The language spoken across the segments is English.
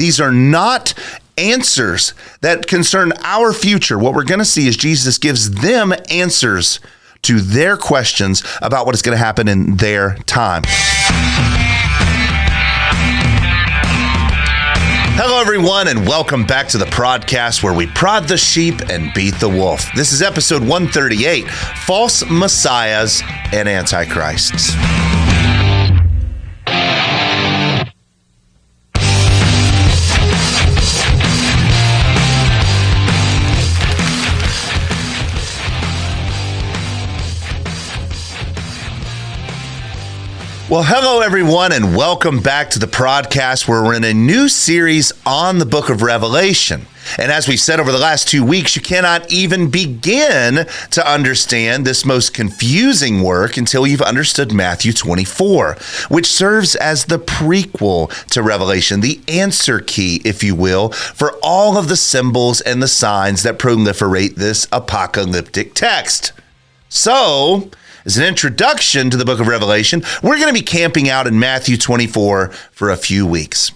These are not answers that concern our future. What we're going to see is Jesus gives them answers to their questions about what is going to happen in their time. Hello, everyone, and welcome back to the PRODCAST, where we prod the sheep and beat the wolf. This is episode 138, False Messiahs and Antichrists. Well, hello, everyone, and welcome back to the PRODCAST, where we're in a new series on the book of Revelation. And as we've said over the last 2 weeks, you cannot even begin to understand this most confusing work until you've understood Matthew 24, which serves as the prequel to Revelation, the answer key, if you will, for all of the symbols and the signs that proliferate this apocalyptic text. So, as an introduction to the book of Revelation, we're going to be camping out in Matthew 24 for a few weeks.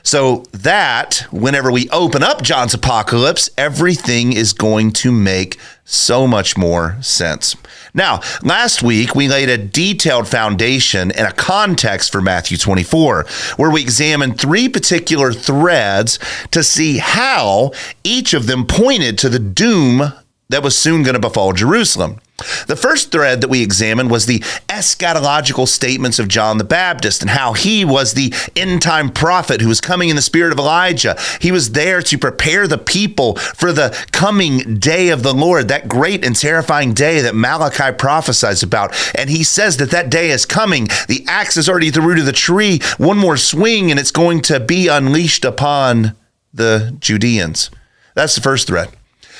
So that whenever we open up John's apocalypse, everything is going to make so much more sense. Now, last week, we laid a detailed foundation and a context for Matthew 24, where we examined three particular threads to see how each of them pointed to the doom that was soon going to befall Jerusalem. The first thread that we examined was the eschatological statements of John the Baptist and how he was the end-time prophet who was coming in the spirit of Elijah. He was there to prepare the people for the coming day of the Lord, that great and terrifying day that Malachi prophesies about. And he says that that day is coming. The axe is already at the root of the tree. One more swing and it's going to be unleashed upon the Judeans. That's the first thread.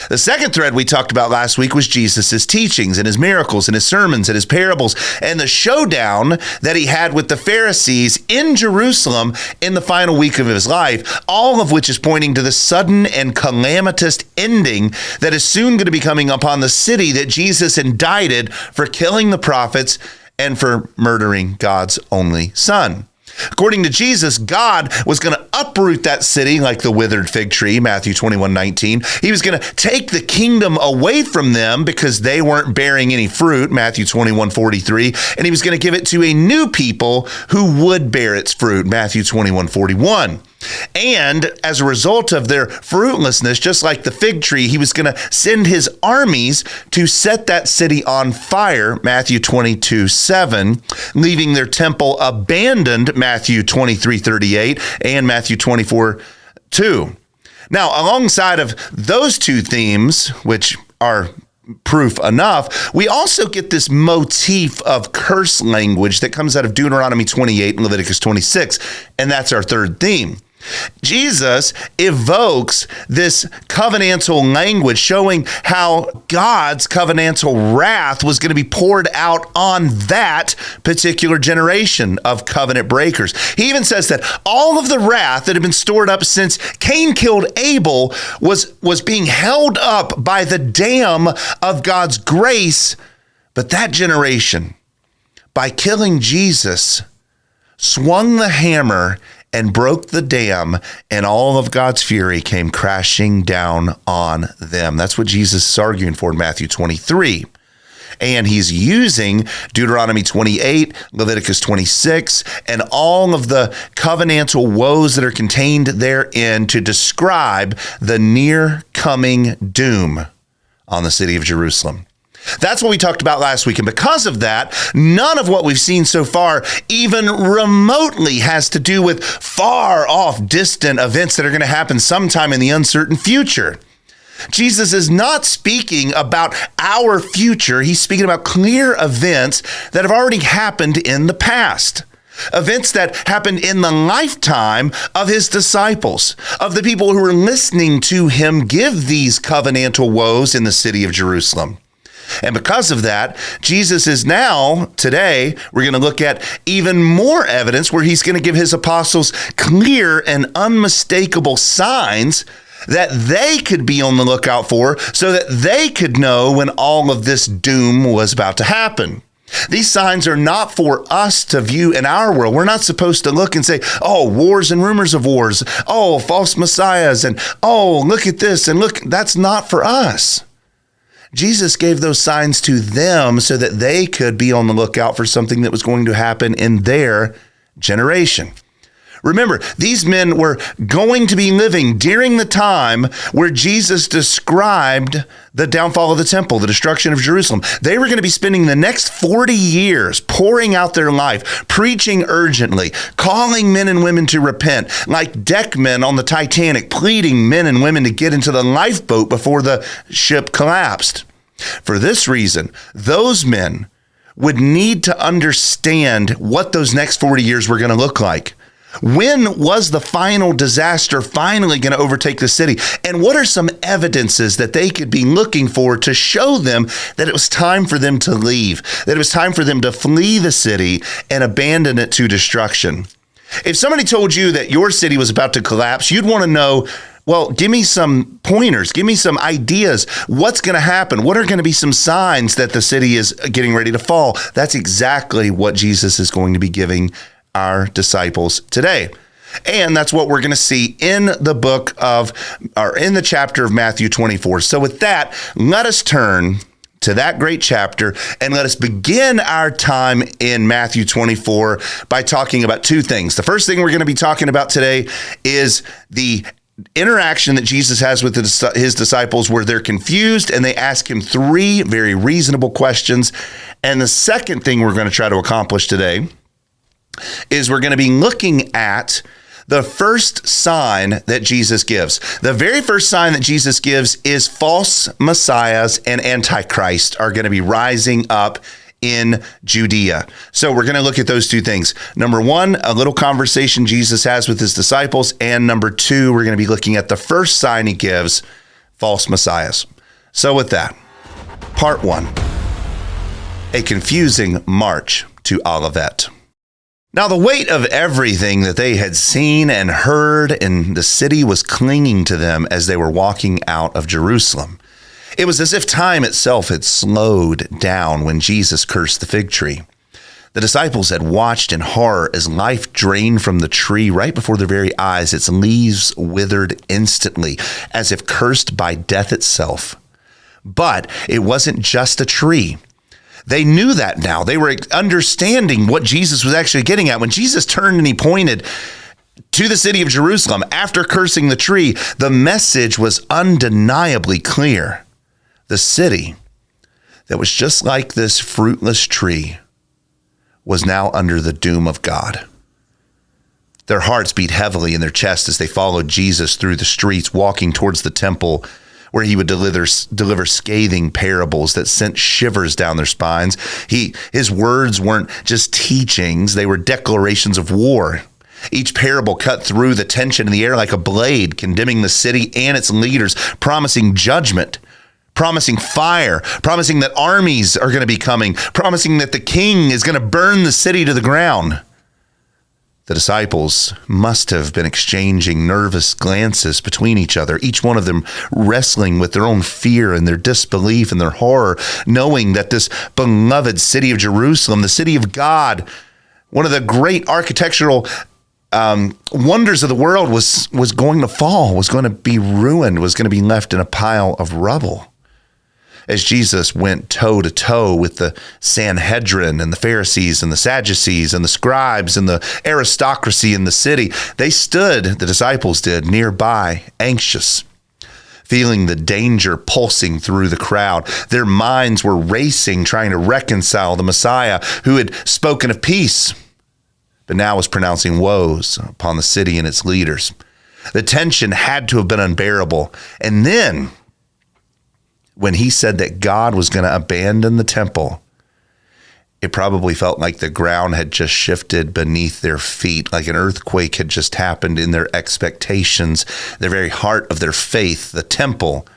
The second thread we talked about last week was Jesus' teachings and his miracles and his sermons and his parables and the showdown that he had with the Pharisees in Jerusalem in the final week of his life, all of which is pointing to the sudden and calamitous ending that is soon going to be coming upon the city that Jesus indicted for killing the prophets and for murdering God's only son. According to Jesus, God was going to uproot that city like the withered fig tree, Matthew 21:19. He was going to take the kingdom away from them because they weren't bearing any fruit, Matthew 21:43. And he was going to give it to a new people who would bear its fruit, Matthew 21:41. And as a result of their fruitlessness, just like the fig tree, he was going to send his armies to set that city on fire, Matthew 22:7, leaving their temple abandoned, Matthew 23:38, and Matthew 24:2. Now, alongside of those two themes, which are proof enough, we also get this motif of curse language that comes out of Deuteronomy 28 and Leviticus 26, and that's our third theme. Jesus evokes this covenantal language showing how God's covenantal wrath was going to be poured out on that particular generation of covenant breakers. He even says that all of the wrath that had been stored up since Cain killed Abel was being held up by the dam of God's grace. But that generation, by killing Jesus, swung the hammer and broke the dam, and all of God's fury came crashing down on them. That's what Jesus is arguing for in Matthew 23. And he's using Deuteronomy 28, Leviticus 26, and all of the covenantal woes that are contained therein to describe the near coming doom on the city of Jerusalem. That's what we talked about last week. And because of that, none of what we've seen so far even remotely has to do with far off distant events that are going to happen sometime in the uncertain future. Jesus is not speaking about our future. He's speaking about clear events that have already happened in the past. Events that happened in the lifetime of his disciples, of the people who were listening to him give these covenantal woes in the city of Jerusalem. And because of that, Jesus is now, today, we're going to look at even more evidence where he's going to give his apostles clear and unmistakable signs that they could be on the lookout for so that they could know when all of this doom was about to happen. These signs are not for us to view in our world. We're not supposed to look and say, oh, wars and rumors of wars. Oh, false messiahs. And oh, look at this. And look, that's not for us. Jesus gave those signs to them so that they could be on the lookout for something that was going to happen in their generation. Remember, these men were going to be living during the time where Jesus described the downfall of the temple, the destruction of Jerusalem. They were going to be spending the next 40 years pouring out their life, preaching urgently, calling men and women to repent, like deckmen on the Titanic, pleading men and women to get into the lifeboat before the ship collapsed. For this reason, those men would need to understand what those next 40 years were going to look like. When was the final disaster finally going to overtake the city? And what are some evidences that they could be looking for to show them that it was time for them to leave, that it was time for them to flee the city and abandon it to destruction? If somebody told you that your city was about to collapse, you'd want to know, well, give me some pointers, give me some ideas. What's going to happen? What are going to be some signs that the city is getting ready to fall? That's exactly what Jesus is going to be giving our disciples today. And that's what we're going to see in the in the chapter of Matthew 24. So with that, let us turn to that great chapter and let us begin our time in Matthew 24 by talking about two things. The first thing we're going to be talking about today is the interaction that Jesus has with his disciples where they're confused and they ask him three very reasonable questions. And the second thing we're going to try to accomplish today is we're going to be looking at the first sign that Jesus gives. The very first sign that Jesus gives is false messiahs and antichrists are going to be rising up in Judea. So we're going to look at those two things. Number one, a little conversation Jesus has with his disciples. And number two, we're going to be looking at the first sign he gives, false messiahs. So with that, part one, a confusing march to Olivet. Now, the weight of everything that they had seen and heard in the city was clinging to them as they were walking out of Jerusalem. It was as if time itself had slowed down when Jesus cursed the fig tree. The disciples had watched in horror as life drained from the tree right before their very eyes. Its leaves withered instantly, as if cursed by death itself. But it wasn't just a tree. They knew that now. They were understanding what Jesus was actually getting at. When Jesus turned and he pointed to the city of Jerusalem after cursing the tree, the message was undeniably clear. The city that was just like this fruitless tree was now under the doom of God. Their hearts beat heavily in their chests as they followed Jesus through the streets, walking towards the temple, where he would deliver scathing parables that sent shivers down their spines. His words weren't just teachings, they were declarations of war. Each parable cut through the tension in the air like a blade, condemning the city and its leaders, promising judgment, promising fire, promising that armies are going to be coming, promising that the king is going to burn the city to the ground. The disciples must have been exchanging nervous glances between each other, each one of them wrestling with their own fear and their disbelief and their horror, knowing that this beloved city of Jerusalem, the city of God, one of the great architectural wonders of the world, was going to fall, was going to be ruined, was going to be left in a pile of rubble. As Jesus went toe-to-toe with the Sanhedrin and the Pharisees and the Sadducees and the scribes and the aristocracy in the city, they stood, the disciples did, nearby, anxious, feeling the danger pulsing through the crowd. Their minds were racing, trying to reconcile the Messiah who had spoken of peace, but now was pronouncing woes upon the city and its leaders. The tension had to have been unbearable. And then, when he said that God was going to abandon the temple, it probably felt like the ground had just shifted beneath their feet, like an earthquake had just happened in their expectations, the very heart of their faith. The temple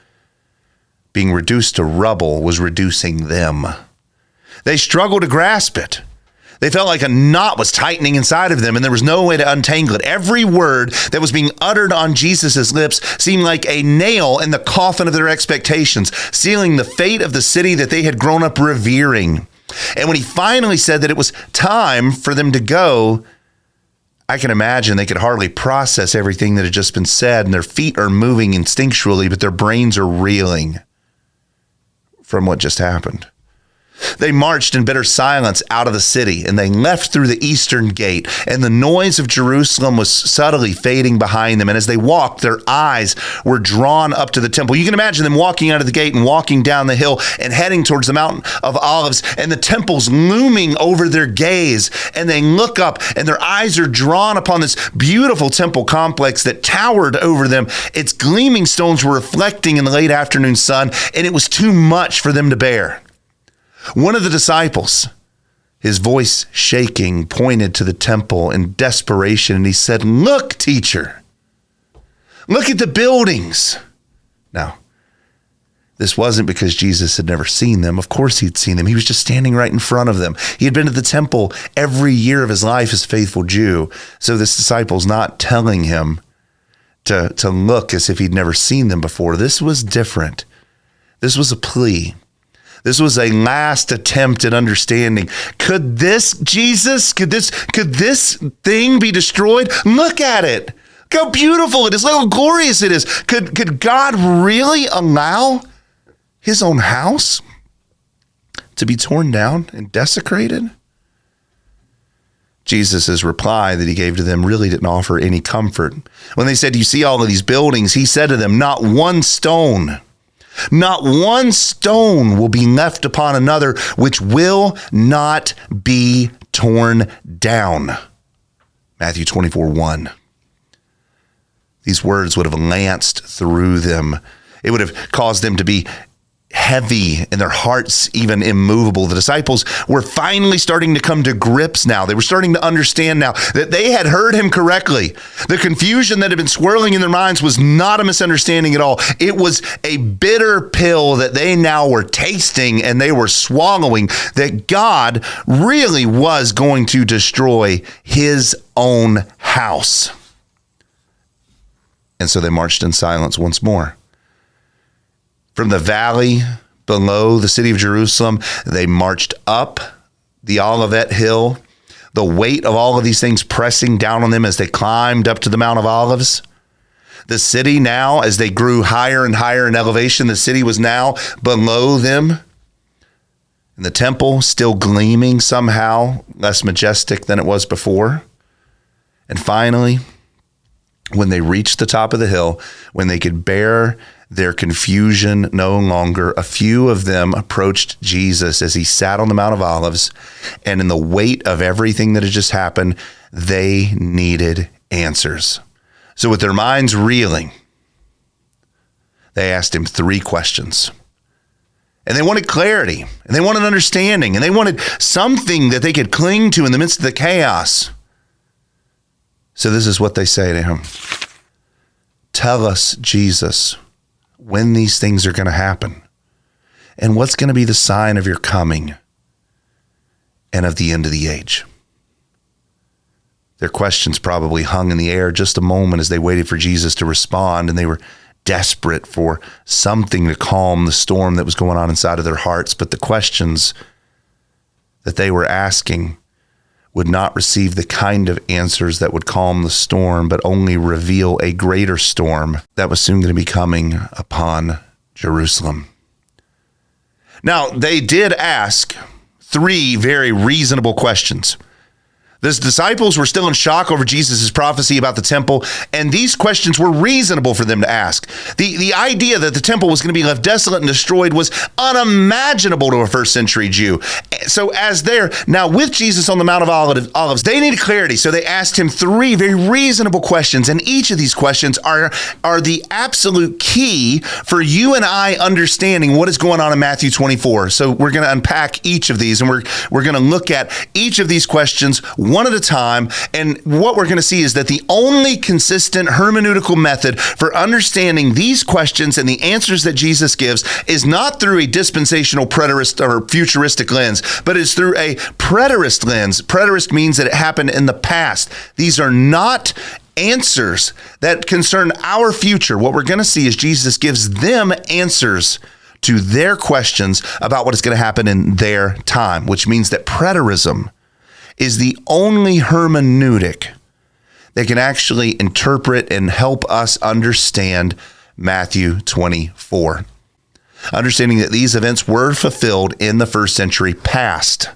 being reduced to rubble was reducing them. They struggled to grasp it. They felt like a knot was tightening inside of them, and there was no way to untangle it. Every word that was being uttered on Jesus' lips seemed like a nail in the coffin of their expectations, sealing the fate of the city that they had grown up revering. And when he finally said that it was time for them to go, I can imagine they could hardly process everything that had just been said, and their feet are moving instinctually, but their brains are reeling from what just happened. They marched in bitter silence out of the city, and they left through the eastern gate, and the noise of Jerusalem was subtly fading behind them. And as they walked, their eyes were drawn up to the temple. You can imagine them walking out of the gate and walking down the hill and heading towards the Mount of Olives, and the temple's looming over their gaze. And they look up, and their eyes are drawn upon this beautiful temple complex that towered over them. Its gleaming stones were reflecting in the late afternoon sun, and it was too much for them to bear. One of the disciples, his voice shaking, pointed to the temple in desperation, and he said, "Look, teacher, look at the buildings." Now, this wasn't because Jesus had never seen them. Of course he'd seen them. He was just standing right in front of them. He had been to the temple every year of his life as a faithful Jew. So this disciple's not telling him to look as if he'd never seen them before. This was different. This was a plea. This was a last attempt at understanding. Could this thing be destroyed? Look at it. Look how beautiful it is. Look how glorious it is. Could God really allow his own house to be torn down and desecrated? Jesus' reply that he gave to them really didn't offer any comfort. When they said, "You see all of these buildings," he said to them, not one stone will be left upon another, which will not be torn down. Matthew 24:1. These words would have lanced through them. It would have caused them to be heavy and their hearts even immovable. The disciples were finally starting to come to grips now. They were starting to understand now that they had heard him correctly. The confusion that had been swirling in their minds was not a misunderstanding at all. It was a bitter pill that they now were tasting and they were swallowing, that God really was going to destroy his own house. And so they marched in silence once more. From the valley below the city of Jerusalem, they marched up the Olivet Hill, the weight of all of these things pressing down on them as they climbed up to the Mount of Olives. The city now, as they grew higher and higher in elevation, the city was now below them. And the temple still gleaming somehow, less majestic than it was before. And finally, when they reached the top of the hill, when they could bear their confusion no longer, a few of them approached Jesus as he sat on the Mount of Olives, and in the weight of everything that had just happened, they needed answers. So with their minds reeling, they asked him 3 questions. And they wanted clarity, and they wanted understanding, and they wanted something that they could cling to in the midst of the chaos. So this is what they say to him. "Tell us, Jesus, when these things are going to happen, and what's going to be the sign of your coming and of the end of the age." Their questions probably hung in the air just a moment as they waited for Jesus to respond, and they were desperate for something to calm the storm that was going on inside of their hearts. But the questions that they were asking would not receive the kind of answers that would calm the storm, but only reveal a greater storm that was soon going to be coming upon Jerusalem. Now, they did ask 3 very reasonable questions. The disciples were still in shock over Jesus' prophecy about the temple, and these questions were reasonable for them to ask. The idea that the temple was going to be left desolate and destroyed was unimaginable to a first century Jew. So as they're now with Jesus on the Mount of Olives, they needed clarity. So they asked him 3 very reasonable questions, and each of these questions are the absolute key for you and I understanding what is going on in Matthew 24. So we're going to unpack each of these, and we're going to look at each of these questions one at a time. And what we're going to see is that the only consistent hermeneutical method for understanding these questions and the answers that Jesus gives is not through a dispensational preterist or futuristic lens, but is through a preterist lens. Preterist means that it happened in the past. These are not answers that concern our future. What we're going to see is Jesus gives them answers to their questions about what is going to happen in their time, which means that preterism is the only hermeneutic that can actually interpret and help us understand Matthew 24. Understanding that these events were fulfilled in the first century past,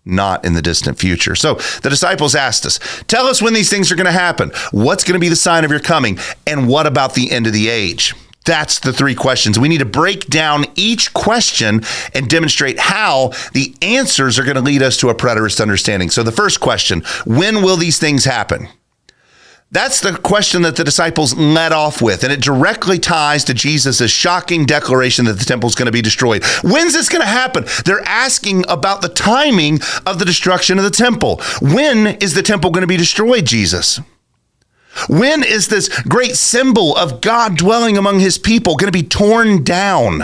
not in the distant future. So the disciples asked us, tell us when these things are going to happen. What's going to be the sign of your coming? And what about the end of the age? That's the three questions. We need to break down each question and demonstrate how the answers are going to lead us to a preterist understanding. So the first question, when will these things happen? That's the question that the disciples led off with, and it directly ties to Jesus' shocking declaration that the temple is going to be destroyed. When's this going to happen? They're asking about the timing of the destruction of the temple. When is the temple going to be destroyed, Jesus? When is this great symbol of God dwelling among his people going to be torn down?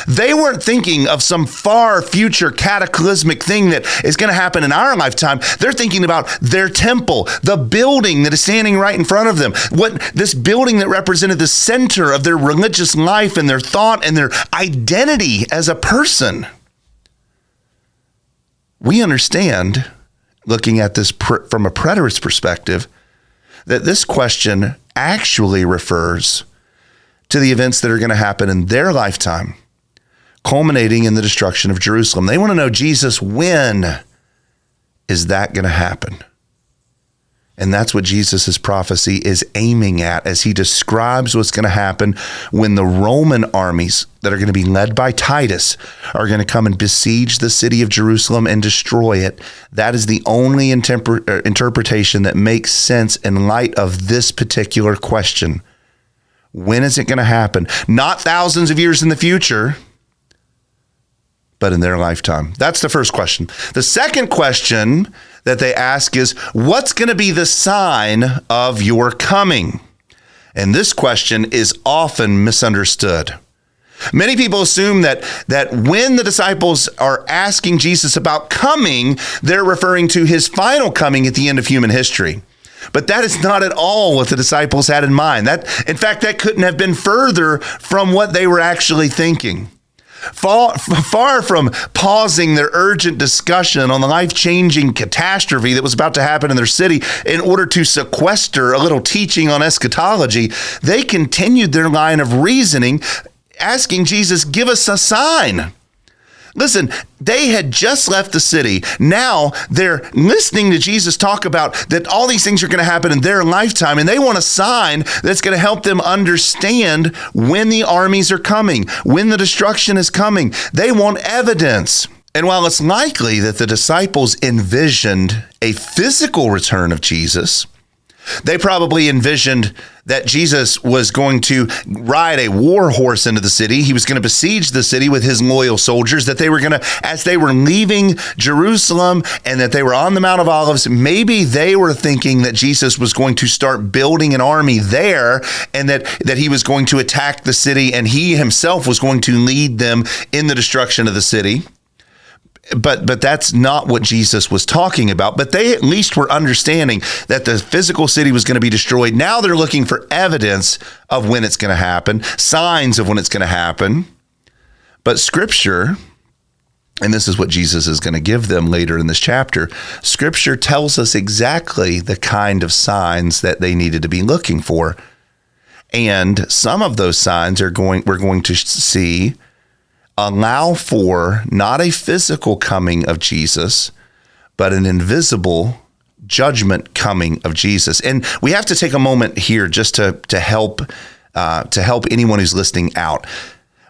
They weren't thinking of some far future cataclysmic thing that is going to happen in our lifetime. They're thinking about their temple, the building that is standing right in front of them. What this building that represented the center of their religious life and their thought and their identity as a person. We understand, looking at this from a preterist perspective, that this question actually refers to the events that are going to happen in their lifetime, culminating in the destruction of Jerusalem. They want to know, Jesus, when is that going to happen? And that's what Jesus' prophecy is aiming at as he describes what's going to happen when the Roman armies that are going to be led by Titus are going to come and besiege the city of Jerusalem and destroy it. That is the only interpretation that makes sense in light of this particular question. When is it going to happen? Not thousands of years in the future, but in their lifetime. That's the first question. The second question that they ask is, what's going to be the sign of your coming? And this question is often misunderstood. Many people assume that when the disciples are asking Jesus about coming, they're referring to his final coming at the end of human history. But that is not at all what the disciples had in mind. In fact, that couldn't have been further from what they were actually thinking. Far from pausing their urgent discussion on the life-changing catastrophe that was about to happen in their city in order to sequester a little teaching on eschatology, they continued their line of reasoning, asking Jesus, give us a sign. Listen, they had just left the city. Now they're listening to Jesus talk about that all these things are going to happen in their lifetime, and they want a sign that's going to help them understand when the armies are coming, when the destruction is coming. They want evidence. And while it's likely that the disciples envisioned a physical return of Jesus, they probably envisioned that Jesus was going to ride a war horse into the city. He was going to besiege the city with his loyal soldiers, that they were going to, as they were leaving Jerusalem and that they were on the Mount of Olives, maybe they were thinking that Jesus was going to start building an army there and that he was going to attack the city and he himself was going to lead them in the destruction of the city. But that's not what Jesus was talking about. But they at least were understanding that the physical city was going to be destroyed. Now they're looking for evidence of when it's going to happen, signs of when it's going to happen. But Scripture, and this is what Jesus is going to give them later in this chapter, Scripture tells us exactly the kind of signs that they needed to be looking for. And some of those signs we're going to see allow for not a physical coming of Jesus, but an invisible judgment coming of Jesus. And we have to take a moment here just to help anyone who's listening out.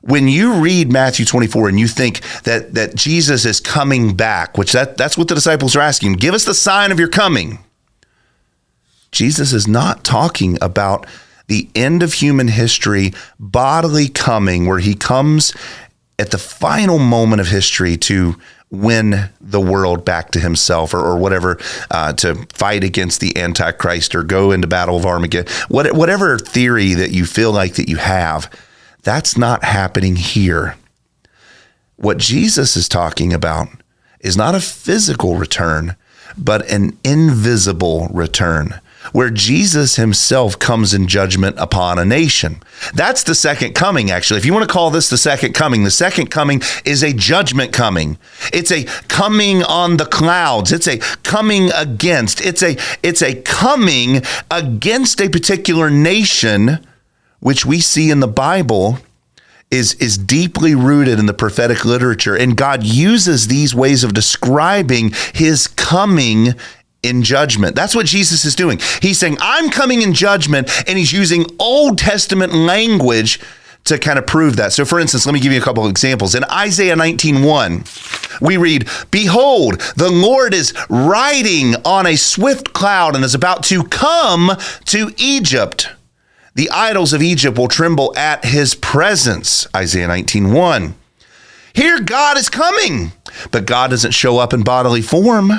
When you read Matthew 24 and you think that Jesus is coming back, which that's what the disciples are asking, give us the sign of your coming. Jesus is not talking about the end of human history, bodily coming, where he comes at the final moment of history to win the world back to himself or whatever, to fight against the Antichrist or go into battle of Armageddon, whatever theory that you feel like that you have, that's not happening here. What Jesus is talking about is not a physical return, but an invisible return. where Jesus himself comes in judgment upon a nation. That's the second coming, actually. If you want to call this the second coming is a judgment coming. It's a coming on the clouds. It's a coming against. It's a coming against a particular nation, which we see in the Bible is deeply rooted in the prophetic literature. And God uses these ways of describing his coming in judgment. That's what Jesus is doing. He's saying, I'm coming in judgment, and he's using Old Testament language to kind of prove that. So for instance, let me give you a couple of examples. In Isaiah 19:1, we read, behold, the Lord is riding on a swift cloud and is about to come to Egypt. The idols of Egypt will tremble at his presence. Isaiah 19:1. Here God is coming, but God doesn't show up in bodily form.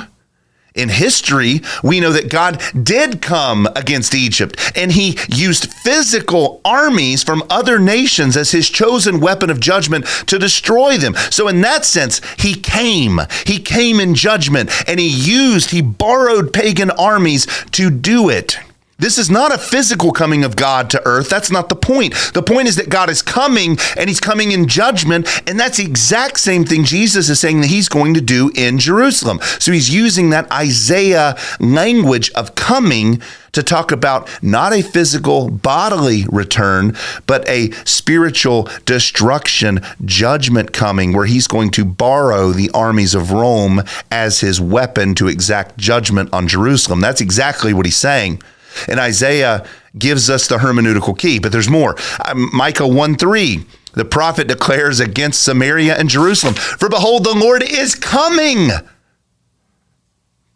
In history, we know that God did come against Egypt, and he used physical armies from other nations as his chosen weapon of judgment to destroy them. So in that sense, he came in judgment, and he borrowed pagan armies to do it. This is not a physical coming of God to earth. That's not the point. The point is that God is coming, and he's coming in judgment, and that's the exact same thing Jesus is saying that he's going to do in Jerusalem. So he's using that Isaiah language of coming to talk about not a physical bodily return, but a spiritual destruction, judgment coming, where he's going to borrow the armies of Rome as his weapon to exact judgment on Jerusalem. That's exactly what he's saying. And Isaiah gives us the hermeneutical key, but there's more. Micah 1:3, the prophet declares against Samaria and Jerusalem, for behold, the Lord is coming.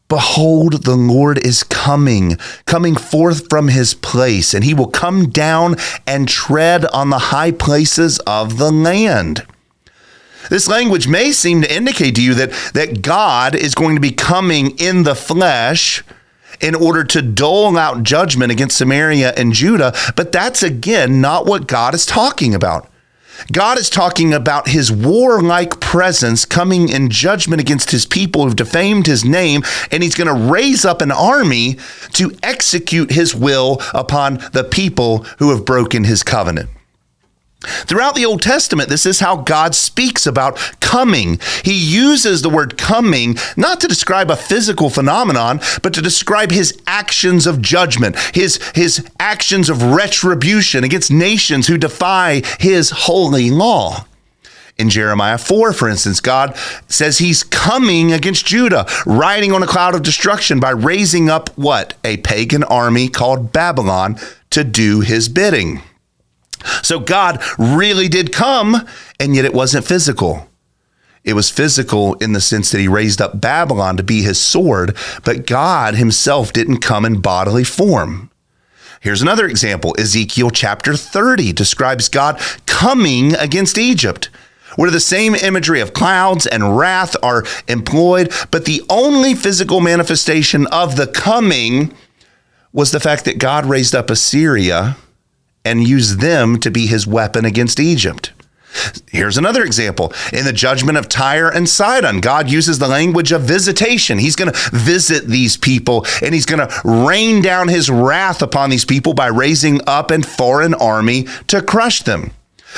Behold, the Lord is coming forth from his place, and he will come down and tread on the high places of the land. This language may seem to indicate to you that God is going to be coming in the flesh in order to dole out judgment against Samaria and Judah, but that's again not what God is talking about. God is talking about his warlike presence coming in judgment against his people who've defamed his name, and he's going to raise up an army to execute his will upon the people who have broken his covenant. Throughout the Old Testament, this is how God speaks about coming. He uses the word coming not to describe a physical phenomenon, but to describe his actions of judgment, his actions of retribution against nations who defy his holy law. In Jeremiah 4, for instance, God says he's coming against Judah, riding on a cloud of destruction by raising up what? A pagan army called Babylon to do his bidding. So God really did come, and yet it wasn't physical. It was physical in the sense that he raised up Babylon to be his sword, but God himself didn't come in bodily form. Here's another example. Ezekiel chapter 30 describes God coming against Egypt, where the same imagery of clouds and wrath are employed, but the only physical manifestation of the coming was the fact that God raised up Assyria and used them to be his weapon against Egypt. Here's another example. In the judgment of Tyre and Sidon, God uses the language of visitation. He's going to visit these people, and he's going to rain down his wrath upon these people by raising up a foreign army to crush them.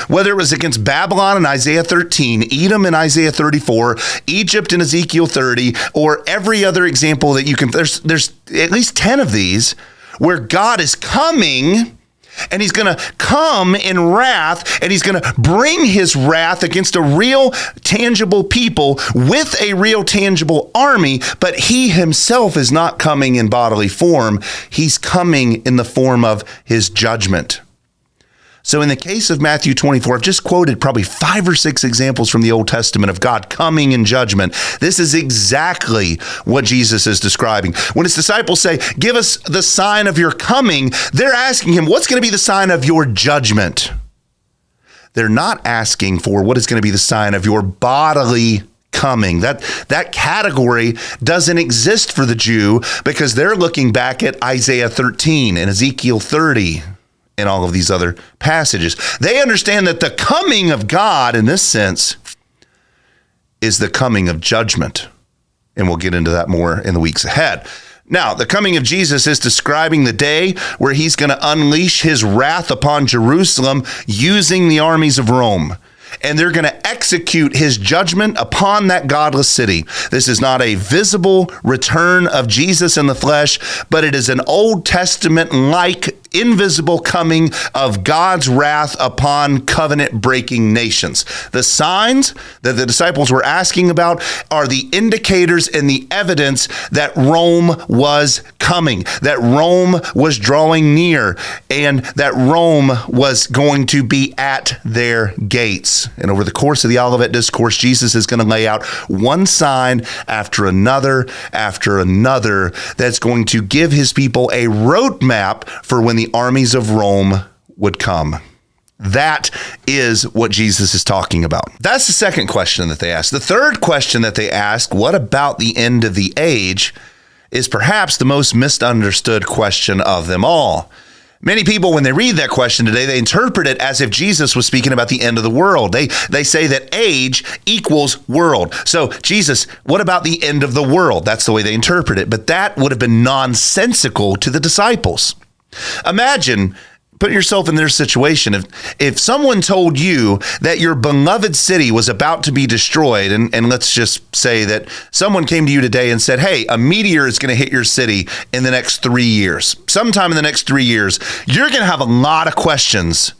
Whether it was against Babylon in Isaiah 13, Edom in Isaiah 34, Egypt in Ezekiel 30, or every other example that you can, there's at least 10 of these where God is coming, and he's going to come in wrath, and he's going to bring his wrath against a real, tangible people with a real, tangible army, but he himself is not coming in bodily form. He's coming in the form of his judgment. So in the case of Matthew 24, I've just quoted probably 5 or 6 examples from the Old Testament of God coming in judgment. This is exactly what Jesus is describing. When his disciples say, give us the sign of your coming, they're asking him, what's going to be the sign of your judgment? They're not asking for what is going to be the sign of your bodily coming. That category doesn't exist for the Jew because they're looking back at Isaiah 13 and Ezekiel 30. And all of these other passages. They understand that the coming of God in this sense is the coming of judgment. And we'll get into that more in the weeks ahead. Now, the coming of Jesus is describing the day where he's going to unleash his wrath upon Jerusalem using the armies of Rome. And they're going to execute his judgment upon that godless city. This is not a visible return of Jesus in the flesh, but it is an Old Testament-like invisible coming of God's wrath upon covenant-breaking nations. The signs that the disciples were asking about are the indicators and the evidence that Rome was coming, that Rome was drawing near, and that Rome was going to be at their gates. And over the course of the Olivet Discourse, Jesus is going to lay out one sign after another that's going to give his people a roadmap for when the armies of Rome would come. That is what Jesus is talking about. That's the second question that they ask. The third question that they ask, what about the end of the age, is perhaps the most misunderstood question of them all. Many people, when they read that question today, they interpret it as if Jesus was speaking about the end of the world. They say that age equals world. So, Jesus, what about the end of the world? That's the way they interpret it. But that would have been nonsensical to the disciples. Imagine, put yourself in their situation. If someone told you that your beloved city was about to be destroyed, and let's just say that someone came to you today and said, hey, a meteor is going to hit your city in the next 3 years. Sometime in the next 3 years, you're going to have a lot of questions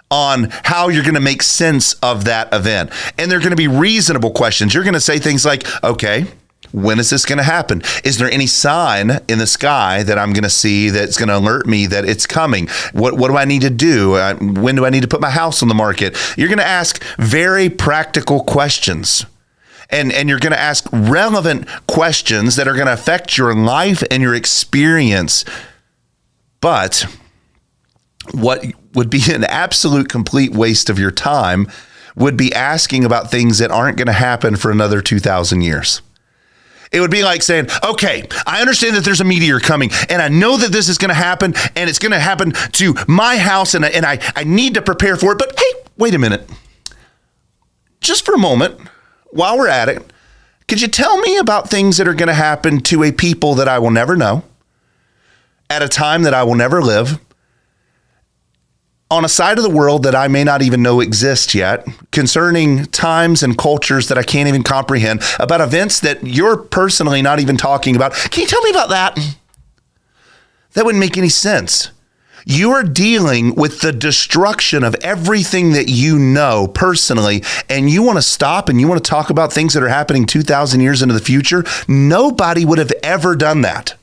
on how you're going to make sense of that event. And they're going to be reasonable questions. You're going to say things like, okay, when is this going to happen? Is there any sign in the sky that I'm going to see that's going to alert me that it's coming? What do I need to do? When do I need to put my house on the market? You're going to ask very practical questions. And you're going to ask relevant questions that are going to affect your life and your experience. But what would be an absolute complete waste of your time would be asking about things that aren't going to happen for another 2,000 years. It would be like saying, okay, I understand that there's a meteor coming, and I know that this is going to happen, and it's going to happen to my house, and I need to prepare for it. But hey, wait a minute. Just for a moment, while we're at it, could you tell me about things that are going to happen to a people that I will never know, at a time that I will never live, on a side of the world that I may not even know exists yet, concerning times and cultures that I can't even comprehend, about events that you're personally not even talking about? Can you tell me about that? That wouldn't make any sense. You are dealing with the destruction of everything that you know personally, and you want to stop and you want to talk about things that are happening 2,000 years into the future? Nobody would have ever done that.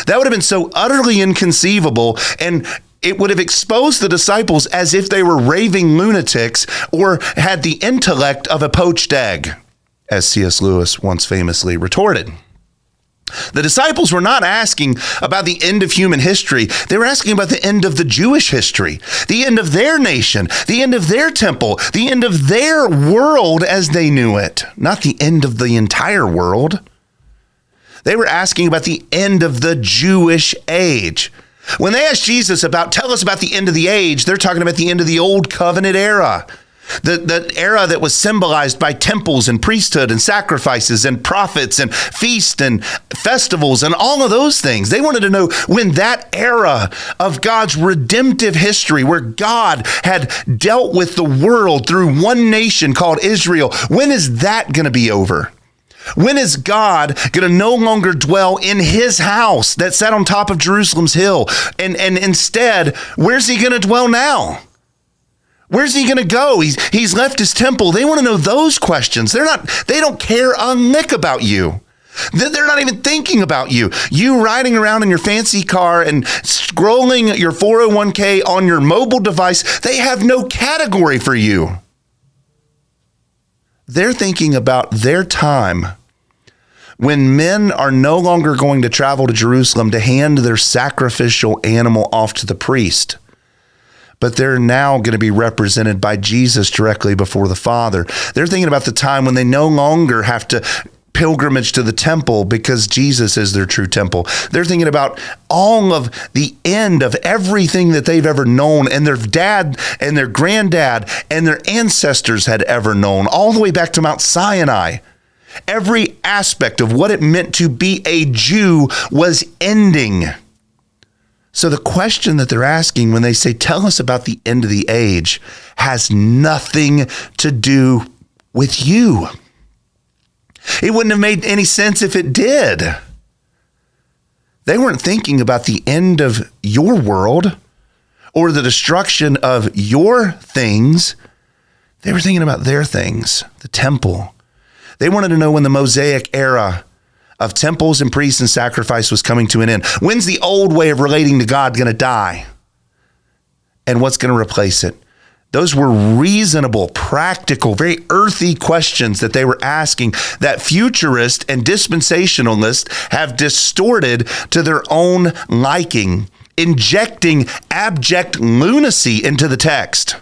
That would have been so utterly inconceivable, and it would have exposed the disciples as if they were raving lunatics or had the intellect of a poached egg, as C.S. Lewis once famously retorted. The disciples were not asking about the end of human history. They were asking about the end of the Jewish history, the end of their nation, the end of their temple, the end of their world as they knew it, not the end of the entire world. They were asking about the end of the Jewish age. When they asked Jesus tell us about the end of the age, they're talking about the end of the old covenant era. The era that was symbolized by temples and priesthood and sacrifices and prophets and feasts and festivals and all of those things. They wanted to know when that era of God's redemptive history, where God had dealt with the world through one nation called Israel, when is that going to be over? When is God going to no longer dwell in his house that sat on top of Jerusalem's hill? And instead, where's he going to dwell now? Where's he going to go? He's left his temple. They want to know those questions. They don't care a lick about you. They're not even thinking about you. You riding around in your fancy car and scrolling your 401k on your mobile device, they have no category for you. They're thinking about their time when men are no longer going to travel to Jerusalem to hand their sacrificial animal off to the priest, but they're now going to be represented by Jesus directly before the Father. They're thinking about the time when they no longer have to pilgrimage to the temple because Jesus is their true temple. They're thinking about all of the end of everything that they've ever known, and their dad and their granddad and their ancestors had ever known, all the way back to Mount Sinai. Every aspect of what it meant to be a Jew was ending. So the question that they're asking when they say, tell us about the end of the age, has nothing to do with you. It wouldn't have made any sense if it did. They weren't thinking about the end of your world or the destruction of your things. They were thinking about their things, the temple. They wanted to know when the Mosaic era of temples and priests and sacrifice was coming to an end. When's the old way of relating to God going to die? And what's going to replace it? Those were reasonable, practical, very earthy questions that they were asking that futurists and dispensationalists have distorted to their own liking, injecting abject lunacy into the text.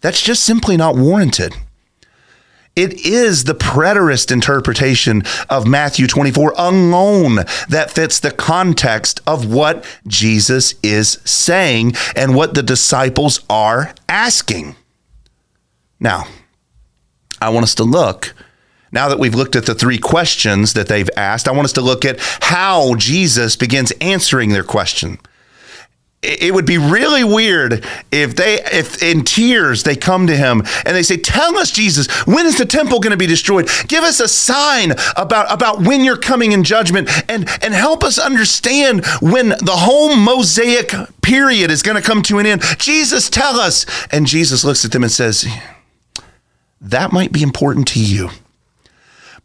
That's just simply not warranted. It is the preterist interpretation of Matthew 24 alone that fits the context of what Jesus is saying and what the disciples are asking. Now, I want us to look, now that we've looked at the three questions that they've asked, I want us to look at how Jesus begins answering their question. It would be really weird if in tears they come to him and they say, tell us, Jesus, when is the temple going to be destroyed? Give us a sign about when you're coming in judgment and help us understand when the whole Mosaic period is going to come to an end. Jesus, tell us. And Jesus looks at them and says, that might be important to you.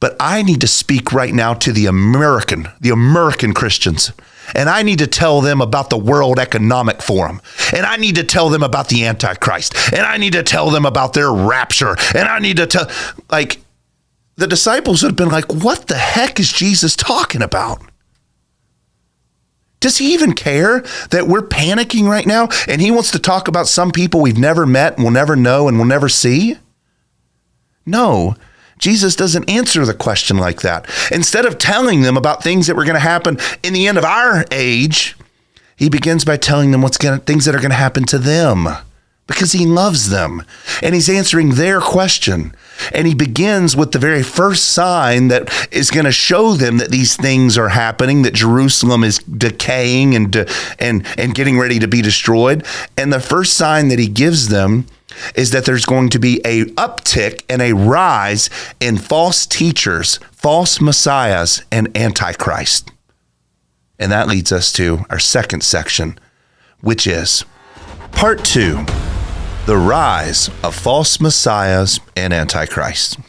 But I need to speak right now to the American Christians. And I need to tell them about the World Economic Forum. And I need to tell them about the Antichrist. And I need to tell them about their rapture. And I need to tell, the disciples would have been like, what the heck is Jesus talking about? Does he even care that we're panicking right now? And he wants to talk about some people we've never met and will never know and will never see? No. Jesus doesn't answer the question like that. Instead of telling them about things that were going to happen in the end of our age, he begins by telling them things that are going to happen to them because he loves them. And he's answering their question. And he begins with the very first sign that is going to show them that these things are happening, that Jerusalem is decaying and getting ready to be destroyed. And the first sign that he gives them is that there's going to be a uptick and a rise in false teachers, false messiahs, and Antichrist. And that leads us to our second section, which is part 2, the rise of false messiahs and Antichrist.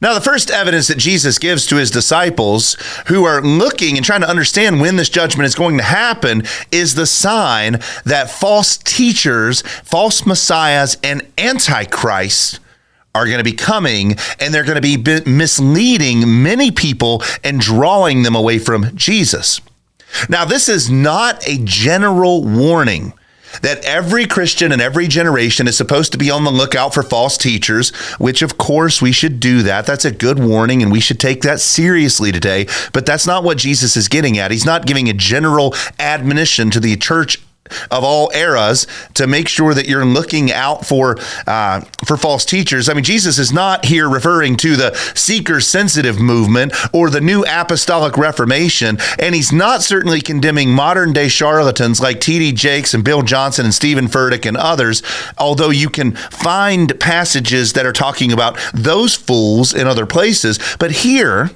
Now, the first evidence that Jesus gives to his disciples who are looking and trying to understand when this judgment is going to happen is the sign that false teachers, false messiahs, and Antichrists are going to be coming, and they're going to be misleading many people and drawing them away from Jesus. Now, this is not a general warning that every Christian in every generation is supposed to be on the lookout for false teachers, which of course we should do that. That's a good warning and we should take that seriously today. But that's not what Jesus is getting at. He's not giving a general admonition to the church of all eras to make sure that you're looking out for false teachers. I mean, Jesus is not here referring to the seeker-sensitive movement or the new apostolic reformation, and he's not certainly condemning modern-day charlatans like T.D. Jakes and Bill Johnson and Stephen Furtick and others, although you can find passages that are talking about those fools in other places. But here,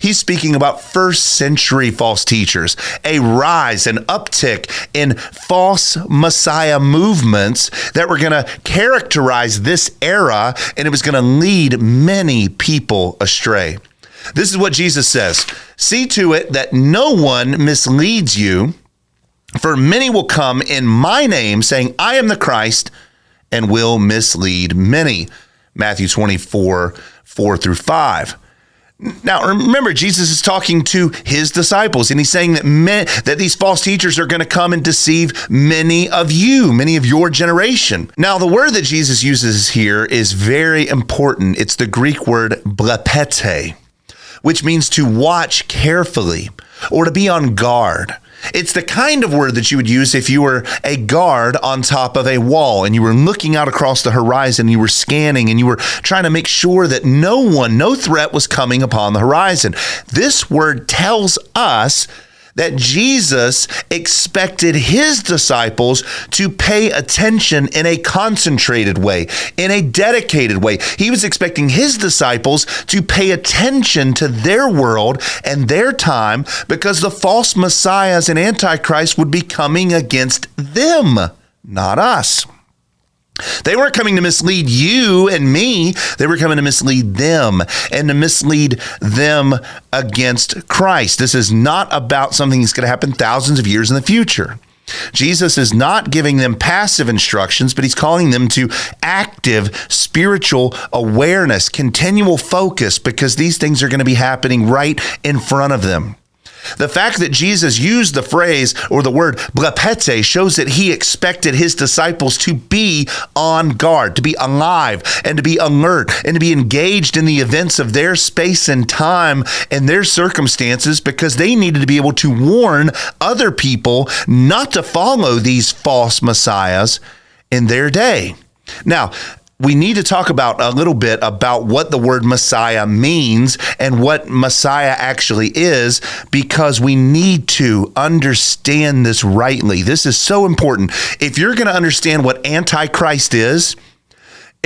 he's speaking about first century false teachers, a rise, an uptick in false Messiah movements that were going to characterize this era, and it was going to lead many people astray. This is what Jesus says: see to it that no one misleads you, for many will come in my name saying, I am the Christ, and will mislead many. Matthew 24, 4-5. Now, remember, Jesus is talking to his disciples, and he's saying that these false teachers are going to come and deceive many of your generation. Now, the word that Jesus uses here is very important. It's the Greek word blepete, which means to watch carefully or to be on guard. It's the kind of word that you would use if you were a guard on top of a wall and you were looking out across the horizon, you were scanning and you were trying to make sure that no threat was coming upon the horizon. This word tells us that Jesus expected his disciples to pay attention in a concentrated way, in a dedicated way. He was expecting his disciples to pay attention to their world and their time because the false messiahs and antichrists would be coming against them, not us. They weren't coming to mislead you and me. They were coming to mislead them and to mislead them against Christ. This is not about something that's going to happen thousands of years in the future. Jesus is not giving them passive instructions, but he's calling them to active spiritual awareness, continual focus, because these things are going to be happening right in front of them. The fact that Jesus used the phrase or the word blepete shows that he expected his disciples to be on guard, to be alive and to be alert and to be engaged in the events of their space and time and their circumstances, because they needed to be able to warn other people not to follow these false messiahs in their day. Now, we need to talk about a little bit about what the word Messiah means and what Messiah actually is, because we need to understand this rightly. This is so important. If you're going to understand what Antichrist is,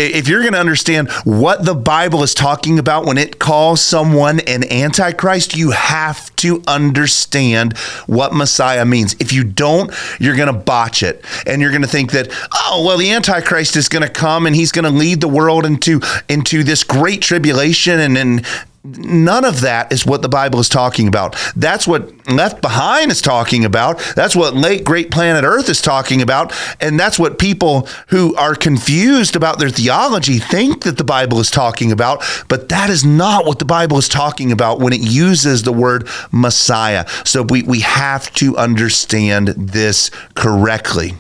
if you're going to understand what the Bible is talking about when it calls someone an antichrist, you have to understand what Messiah means. If you don't, you're going to botch it. And you're going to think that, oh, well, the antichrist is going to come and he's going to lead the world into this great tribulation, and none of that is what the Bible is talking about. That's what Left Behind is talking about. That's what Late Great Planet Earth is talking about. And that's what people who are confused about their theology think that the Bible is talking about. But that is not what the Bible is talking about when it uses the word Messiah. So we have to understand this correctly.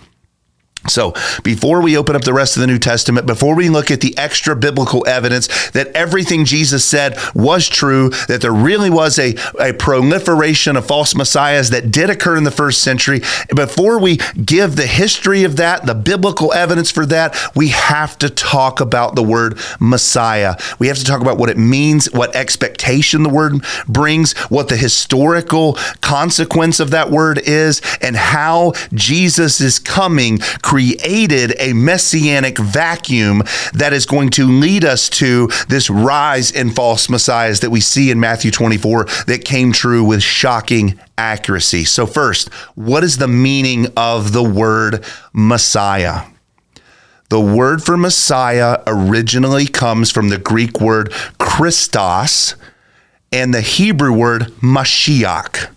So before we open up the rest of the New Testament, before we look at the extra biblical evidence that everything Jesus said was true, that there really was a proliferation of false messiahs that did occur in the first century, before we give the history of that, the biblical evidence for that, we have to talk about the word Messiah. We have to talk about what it means, what expectation the word brings, what the historical consequence of that word is, and how Jesus is coming created a messianic vacuum that is going to lead us to this rise in false messiahs that we see in Matthew 24 that came true with shocking accuracy. So first, what is the meaning of the word Messiah? The word for Messiah originally comes from the Greek word Christos and the Hebrew word Mashiach.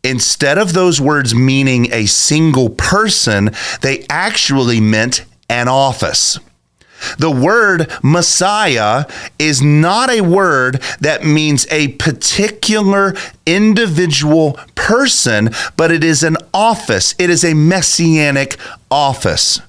Instead of those words meaning a single person, they actually meant an office. The word Messiah is not a word that means a particular individual person, but it is an office. It is a messianic office.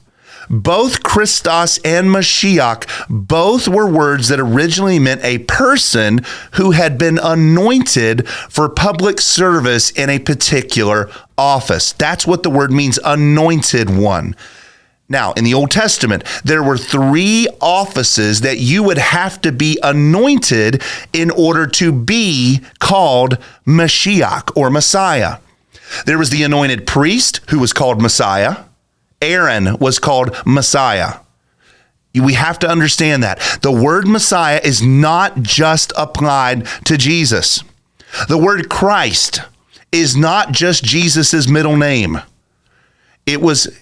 Both Christos and Mashiach, both were words that originally meant a person who had been anointed for public service in a particular office. That's what the word means, anointed one. Now, in the Old Testament, there were 3 offices that you would have to be anointed in order to be called Mashiach or Messiah. There was the anointed priest who was called Messiah. Aaron was called Messiah. We have to understand that. The word Messiah is not just applied to Jesus. The word Christ is not just Jesus's middle name. It was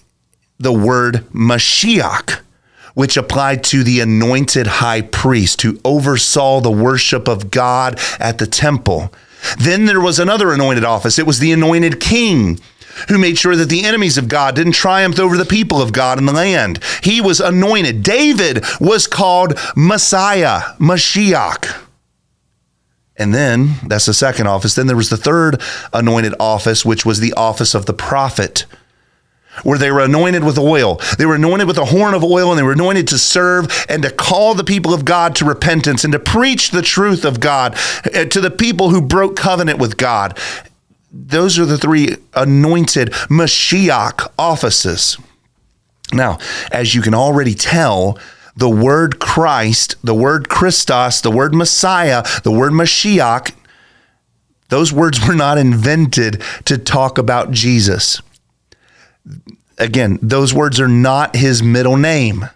the word Mashiach, which applied to the anointed high priest who oversaw the worship of God at the temple. Then there was another anointed office. It was the anointed king, who made sure that the enemies of God didn't triumph over the people of God in the land. He was anointed. David was called Messiah, Mashiach. And then, that's the second office. Then there was the third anointed office, which was the office of the prophet, where they were anointed with oil. They were anointed with a horn of oil, and they were anointed to serve and to call the people of God to repentance and to preach the truth of God to the people who broke covenant with God. those are the three anointed Mashiach offices. Now, as you can already tell, the word Christ, the word Christos, the word Messiah, the word Mashiach, those words were not invented to talk about Jesus. Again, those words are not his middle name.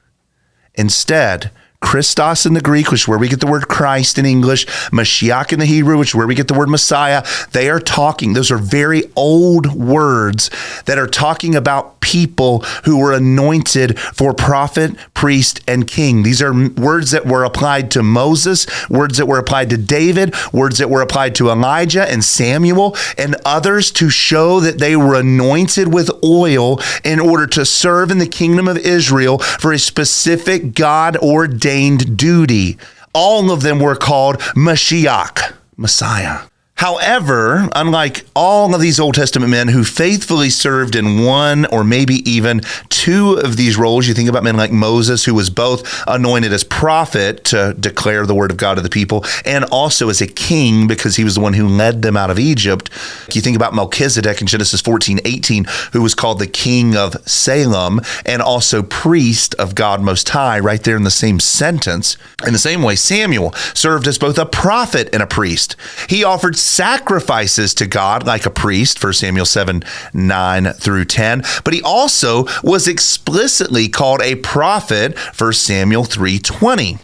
Instead, Christos in the Greek, which is where we get the word Christ in English, Mashiach in the Hebrew, which is where we get the word Messiah, those are very old words that are talking about people who were anointed for prophet, priest, and king. These are words that were applied to Moses, words that were applied to David, words that were applied to Elijah and Samuel and others to show that they were anointed with oil in order to serve in the kingdom of Israel for a specific God-ordained duty. All of them were called Mashiach, Messiah. However, unlike all of these Old Testament men who faithfully served in one or maybe even two of these roles, you think about men like Moses, who was both anointed as prophet to declare the word of God to the people, and also as a king because he was the one who led them out of Egypt. You think about Melchizedek in Genesis 14:18, who was called the king of Salem and also priest of God Most High, right there in the same sentence. In the same way, Samuel served as both a prophet and a priest. He offered sacrifices to God like a priest, 1 Samuel 7:9 through 10, but he also was explicitly called a prophet, 1 Samuel 3:20.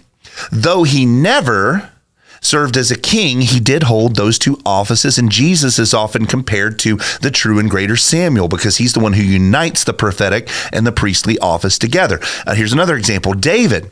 Though he never served as a king, he did hold those two offices, and Jesus is often compared to the true and greater Samuel because he's the one who unites the prophetic and the priestly office together. Here's another example. David,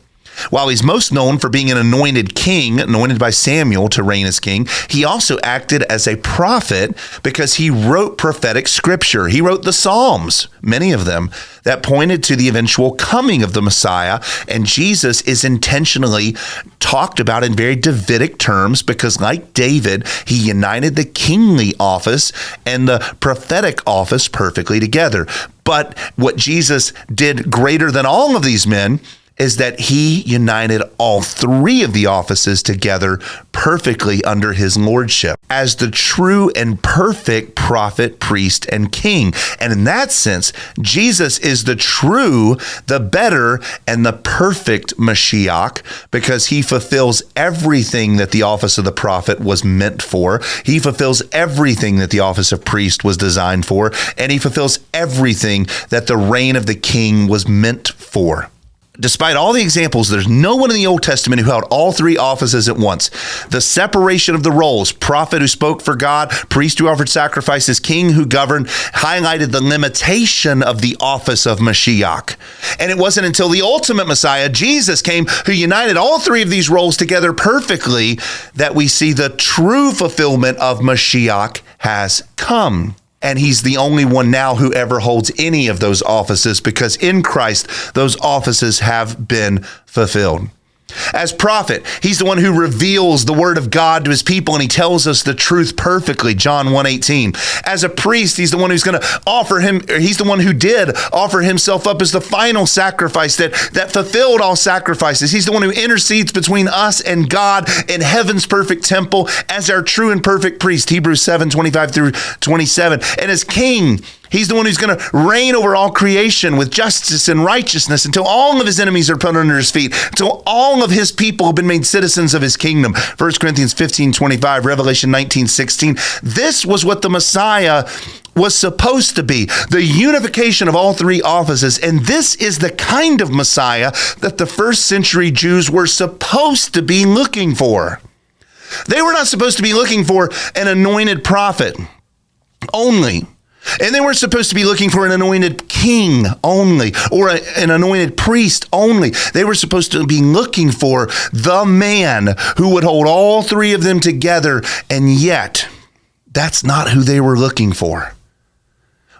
while he's most known for being an anointed king, anointed by Samuel to reign as king, he also acted as a prophet because he wrote prophetic scripture. He wrote the Psalms, many of them, that pointed to the eventual coming of the Messiah. And Jesus is intentionally talked about in very Davidic terms because, like David, he united the kingly office and the prophetic office perfectly together. But what Jesus did greater than all of these men is that he united all three of the offices together perfectly under his lordship as the true and perfect prophet, priest, and king. And in that sense, Jesus is the true, the better, and the perfect Mashiach because he fulfills everything that the office of the prophet was meant for. He fulfills everything that the office of priest was designed for, and he fulfills everything that the reign of the king was meant for. Despite all the examples, there's no one in the Old Testament who held all three offices at once. The separation of the roles, prophet who spoke for God, priest who offered sacrifices, king who governed, highlighted the limitation of the office of Mashiach. And it wasn't until the ultimate Messiah, Jesus, came, who united all three of these roles together perfectly, that we see the true fulfillment of Mashiach has come. And he's the only one now who ever holds any of those offices because in Christ, those offices have been fulfilled. As prophet, he's the one who reveals the word of God to his people and he tells us the truth perfectly, John 1:18. As a priest, he's the one who's going to he's the one who did offer himself up as the final sacrifice that fulfilled all sacrifices. He's the one who intercedes between us and God in heaven's perfect temple as our true and perfect priest, Hebrews 7:25 through 27. And as king, he's the one who's going to reign over all creation with justice and righteousness until all of his enemies are put under his feet, until all of his people have been made citizens of his kingdom. 1 Corinthians 15:25, Revelation 19:16. This was what the Messiah was supposed to be, the unification of all three offices. And this is the kind of Messiah that the first century Jews were supposed to be looking for. They were not supposed to be looking for an anointed prophet only. And they weren't supposed to be looking for an anointed king only or an anointed priest only. They were supposed to be looking for the man who would hold all three of them together. And yet, that's not who they were looking for.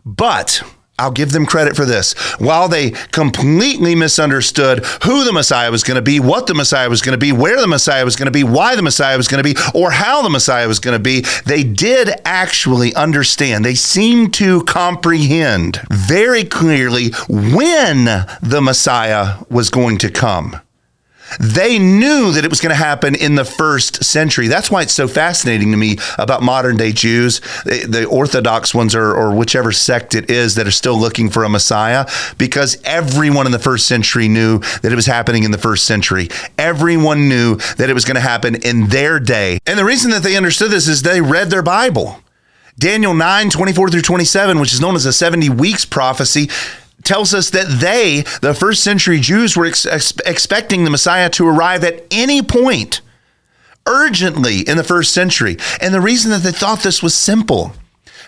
But I'll give them credit for this. While they completely misunderstood who the Messiah was going to be, what the Messiah was going to be, where the Messiah was going to be, why the Messiah was going to be, or how the Messiah was going to be, they did actually understand. They seemed to comprehend very clearly when the Messiah was going to come. They knew that it was going to happen in the first century. That's why it's so fascinating to me about modern day Jews, the Orthodox ones or whichever sect it is that are still looking for a Messiah, because everyone in the first century knew that it was happening in the first century. Everyone knew that it was going to happen in their day. And the reason that they understood this is they read their Bible. Daniel 9:24-27, which is known as the 70 weeks prophecy, tells us that the first century Jews, were expecting the Messiah to arrive at any point, urgently in the first century. And the reason that they thought this was simple.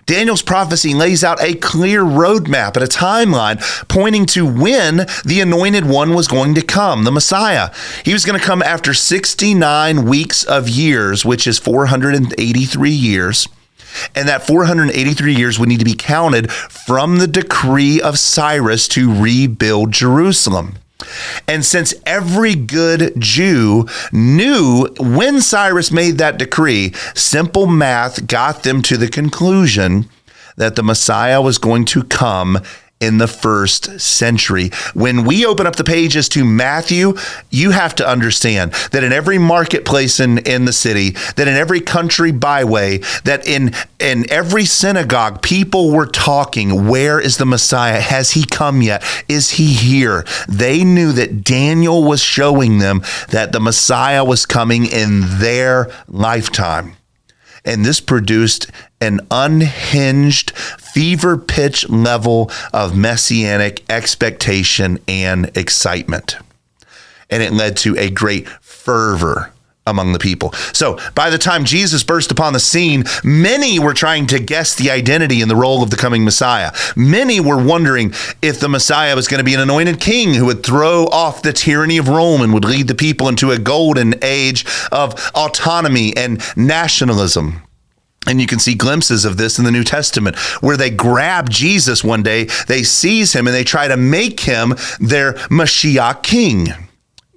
Daniel's prophecy lays out a clear roadmap and a timeline pointing to when the anointed one was going to come, the Messiah. He was going to come after 69 weeks of years, which is 483 years. And that 483 years would need to be counted from the decree of Cyrus to rebuild Jerusalem. And since every good Jew knew when Cyrus made that decree, simple math got them to the conclusion that the Messiah was going to come in the first century. When we open up the pages to Matthew, you have to understand that in every marketplace in the city, that in every country byway, that in every synagogue, people were talking, where is the Messiah? Has he come yet? Is he here? They knew that Daniel was showing them that the Messiah was coming in their lifetime. And this produced an unhinged, fever pitch level of messianic expectation and excitement. And it led to a great fervor among the people. So by the time Jesus burst upon the scene, many were trying to guess the identity and the role of the coming Messiah. Many were wondering if the Messiah was going to be an anointed king who would throw off the tyranny of Rome and would lead the people into a golden age of autonomy and nationalism. And you can see glimpses of this in the New Testament, where they grab Jesus one day, they seize him, and they try to make him their Mashiach king.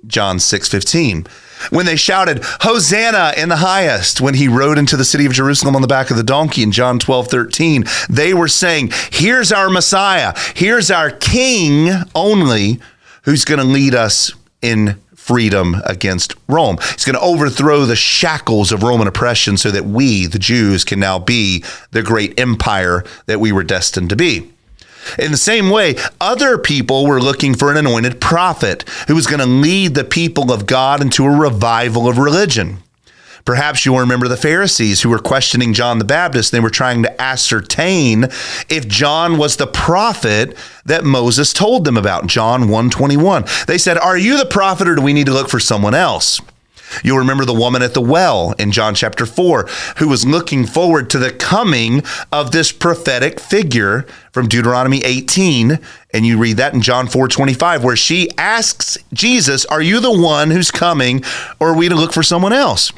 John 6:15. When they shouted, Hosanna in the highest, when he rode into the city of Jerusalem on the back of the donkey in John 12:13, they were saying, here's our Messiah, here's our king only, who's going to lead us in freedom against Rome. He's going to overthrow the shackles of Roman oppression so that we, the Jews, can now be the great empire that we were destined to be. In the same way, other people were looking for an anointed prophet who was going to lead the people of God into a revival of religion. Perhaps you'll remember the Pharisees who were questioning John the Baptist. They were trying to ascertain if John was the prophet that Moses told them about, John 1:21. They said, are you the prophet, or do we need to look for someone else? You'll remember the woman at the well in John chapter 4, who was looking forward to the coming of this prophetic figure from Deuteronomy 18. And you read that in John 4:25, where she asks Jesus, are you the one who's coming, or are we to look for someone else?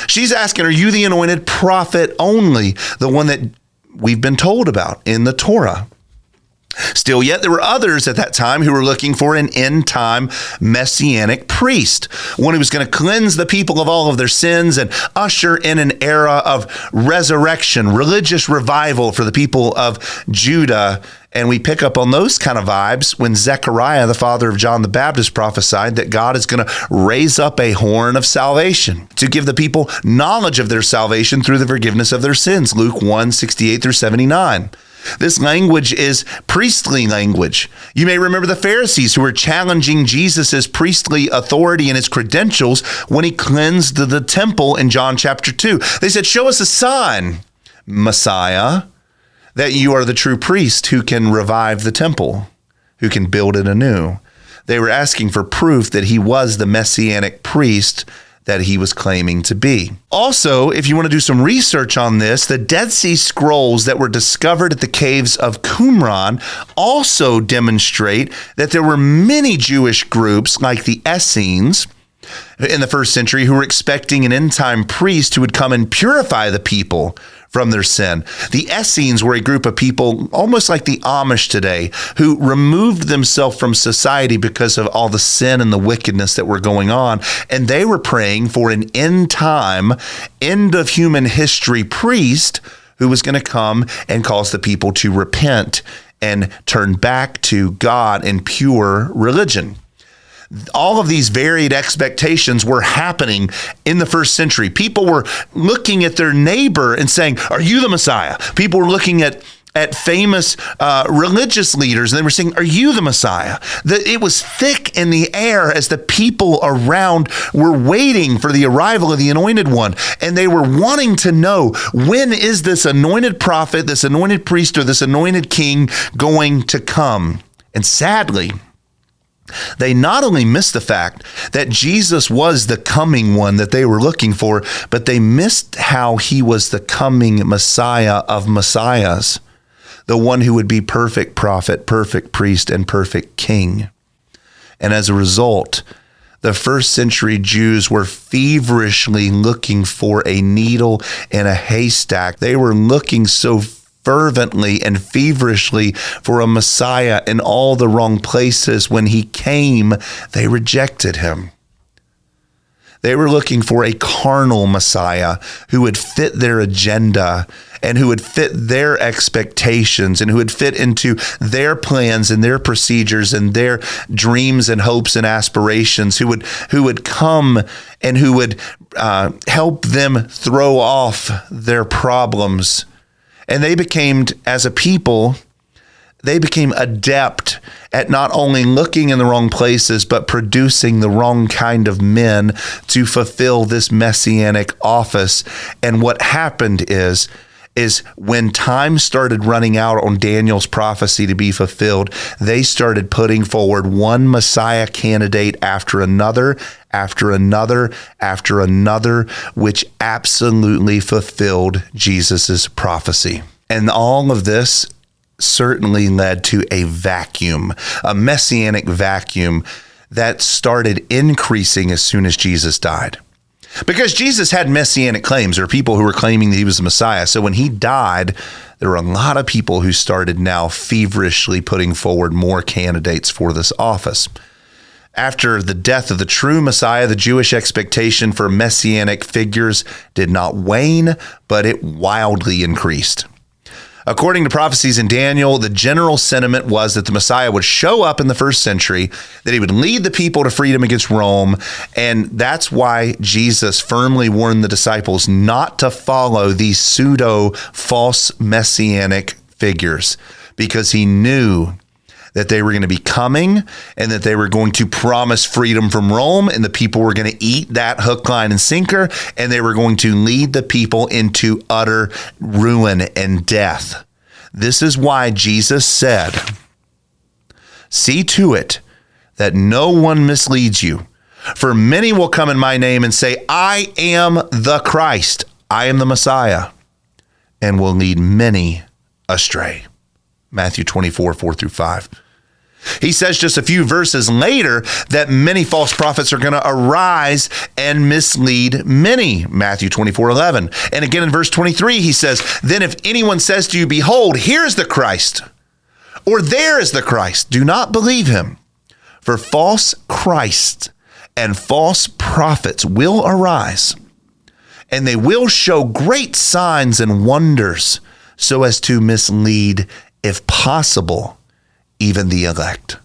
She's asking, are you the anointed prophet only, the one that we've been told about in the Torah? Still yet, there were others at that time who were looking for an end-time messianic priest, one who was going to cleanse the people of all of their sins and usher in an era of resurrection, religious revival for the people of Judah. And we pick up on those kind of vibes when Zechariah, the father of John the Baptist, prophesied that God is going to raise up a horn of salvation to give the people knowledge of their salvation through the forgiveness of their sins, Luke 1:68-79. This language is priestly language. You may remember the Pharisees who were challenging Jesus' priestly authority and his credentials when he cleansed the temple in John chapter 2. They said, show us a sign, Messiah, that you are the true priest who can revive the temple, who can build it anew. They were asking for proof that he was the messianic priest that he was claiming to be. Also, if you want to do some research on this, the Dead Sea Scrolls that were discovered at the caves of Qumran also demonstrate that there were many Jewish groups like the Essenes in the first century who were expecting an end-time priest who would come and purify the people from their sin. The Essenes were a group of people almost like the Amish today who removed themselves from society because of all the sin and the wickedness that were going on. And they were praying for an end-time, end of human history priest who was going to come and cause the people to repent and turn back to God in pure religion. all of these varied expectations were happening in the first century. People were looking at their neighbor and saying, "Are you the Messiah?" People were looking at famous religious leaders, and they were saying, "Are you the Messiah?" It was thick in the air as the people around were waiting for the arrival of the anointed one. And they were wanting to know, when is this anointed prophet, this anointed priest, or this anointed king going to come? And sadly, they not only missed the fact that Jesus was the coming one that they were looking for, but they missed how he was the coming Messiah of Messiahs, the one who would be perfect prophet, perfect priest, and perfect king. And as a result, the first century Jews were feverishly looking for a needle in a haystack. They were looking so fervently and feverishly for a Messiah in all the wrong places. When he came, they rejected him. They were looking for a carnal Messiah who would fit their agenda and who would fit their expectations and who would fit into their plans and their procedures and their dreams and hopes and aspirations, who would come and who would help them throw off their problems. And they became, as a people, they became adept at not only looking in the wrong places, but producing the wrong kind of men to fulfill this messianic office. And what happened is when time started running out on Daniel's prophecy to be fulfilled, they started putting forward one Messiah candidate after another, after another, after another, which absolutely fulfilled Jesus's prophecy. And all of this certainly led to a vacuum, a messianic vacuum that started increasing as soon as Jesus died. Because Jesus had messianic claims. There were people who were claiming that he was the Messiah. So when he died, there were a lot of people who started now feverishly putting forward more candidates for this office. After the death of the true Messiah, the Jewish expectation for messianic figures did not wane, but it wildly increased. According to prophecies in Daniel, the general sentiment was that the Messiah would show up in the first century, that he would lead the people to freedom against Rome, and that's why Jesus firmly warned the disciples not to follow these pseudo-false messianic figures, because he knew that they were going to be coming and that they were going to promise freedom from Rome, and the people were going to eat that hook, line, and sinker, and they were going to lead the people into utter ruin and death. This is why Jesus said, "See to it that no one misleads you, for many will come in my name and say, 'I am the Christ, I am the Messiah,' and will lead many astray." Matthew 24, 4-5. He says just a few verses later that many false prophets are going to arise and mislead many. Matthew 24:11. And again in verse 23, he says, "Then if anyone says to you, 'Behold, here is the Christ,' or 'there is the Christ,' do not believe him. For false Christs and false prophets will arise, and they will show great signs and wonders, so as to mislead, if possible, even the elect.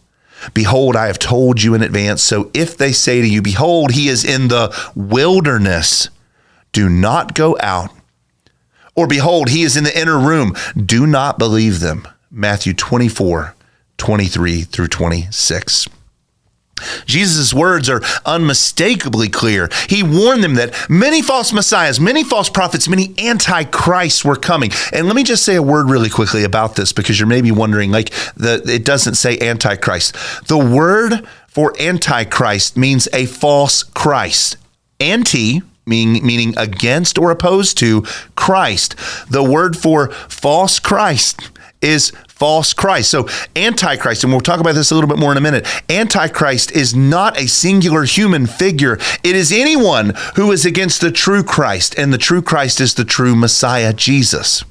Behold, I have told you in advance. So if they say to you, 'Behold, he is in the wilderness,' do not go out. Or 'Behold, he is in the inner room,' do not believe them." Matthew 24, 23-26. Jesus' words are unmistakably clear. He warned them that many false messiahs, many false prophets, many antichrists were coming. And let me just say a word really quickly about this, because you're maybe wondering, it doesn't say antichrist. The word for antichrist means a false Christ. Anti meaning against or opposed to Christ. The word for false Christ is false Christ. So Antichrist, and we'll talk about this a little bit more in a minute, Antichrist is not a singular human figure. It is anyone who is against the true Christ, and the true Christ is the true Messiah, Jesus.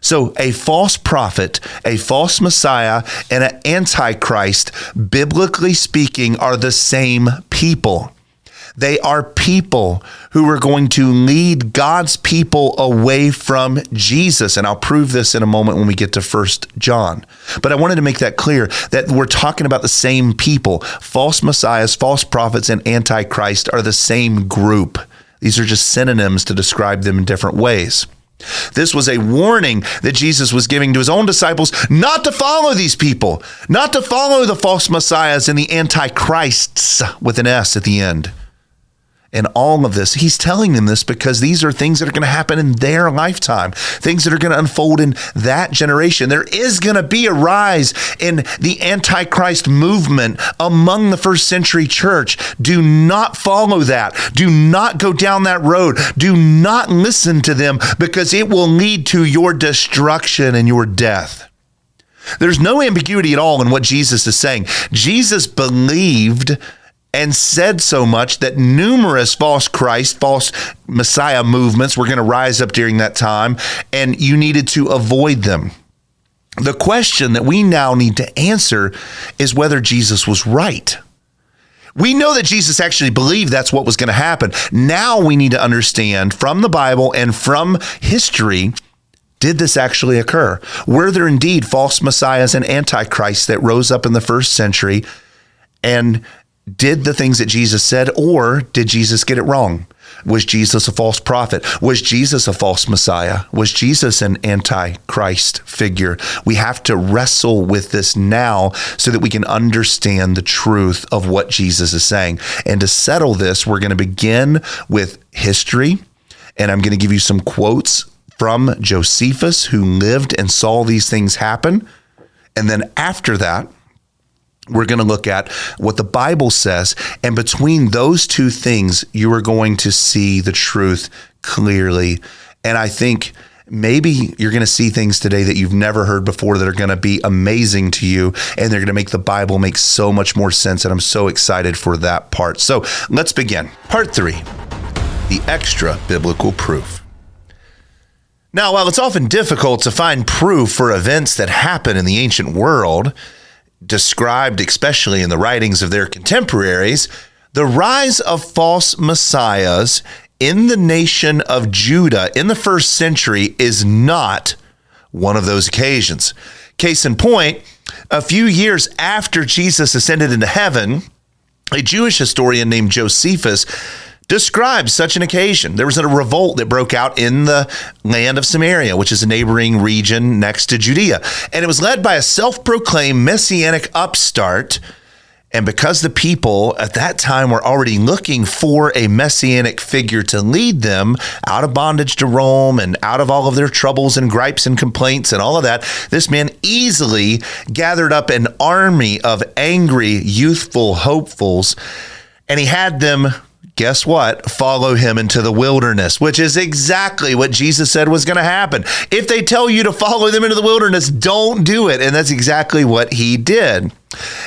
So a false prophet, a false Messiah, and an Antichrist, biblically speaking, are the same people. They are people who are going to lead God's people away from Jesus. And I'll prove this in a moment when we get to 1 John. But I wanted to make that clear that we're talking about the same people. False messiahs, false prophets, and Antichrist are the same group. These are just synonyms to describe them in different ways. This was a warning that Jesus was giving to his own disciples not to follow these people, not to follow the false messiahs and the Antichrists with an S at the end. And all of this, he's telling them this because these are things that are going to happen in their lifetime, things that are going to unfold in that generation. There is going to be a rise in the Antichrist movement among the first century church. Do not follow that. Do not go down that road. Do not listen to them because it will lead to your destruction and your death. There's no ambiguity at all in what Jesus is saying. Jesus believed and said so much that numerous false Christ, false Messiah movements were going to rise up during that time, and you needed to avoid them. The question that we now need to answer is whether Jesus was right. We know that Jesus actually believed that's what was going to happen. Now we need to understand from the Bible and from history, did this actually occur? Were there indeed false messiahs and antichrists that rose up in the first century and did the things that Jesus said, or did Jesus get it wrong? Was Jesus a false prophet? Was Jesus a false Messiah? Was Jesus an antichrist figure? We have to wrestle with this now so that we can understand the truth of what Jesus is saying. And to settle this, we're going to begin with history, and I'm going to give you some quotes from Josephus, who lived and saw these things happen. And then after that, we're going to look at what the Bible says. And between those two things, you are going to see the truth clearly. And I think maybe you're going to see things today that you've never heard before that are going to be amazing to you. And they're going to make the Bible make so much more sense. And I'm so excited for that part. So let's begin. Part 3, the extra biblical proof. Now, while it's often difficult to find proof for events that happen in the ancient world, described especially in the writings of their contemporaries, the rise of false messiahs in the nation of Judah in the first century is not one of those occasions. Case in point, a few years after Jesus ascended into heaven, a Jewish historian named Josephus describes such an occasion. There was a revolt that broke out in the land of Samaria, which is a neighboring region next to Judea. And it was led by a self-proclaimed messianic upstart. And because the people at that time were already looking for a messianic figure to lead them out of bondage to Rome and out of all of their troubles and gripes and complaints and all of that, this man easily gathered up an army of angry, youthful hopefuls, and he had them, guess what? Follow him into the wilderness, which is exactly what Jesus said was going to happen. If they tell you to follow them into the wilderness, don't do it. And that's exactly what he did.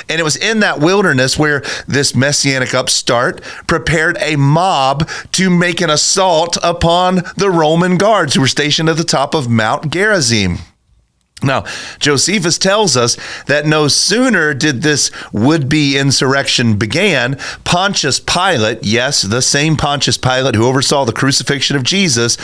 And it was in that wilderness where this messianic upstart prepared a mob to make an assault upon the Roman guards who were stationed at the top of Mount Gerizim. Now, Josephus tells us that no sooner did this would-be insurrection begin, Pontius Pilate, yes, the same Pontius Pilate who oversaw the crucifixion of Jesus,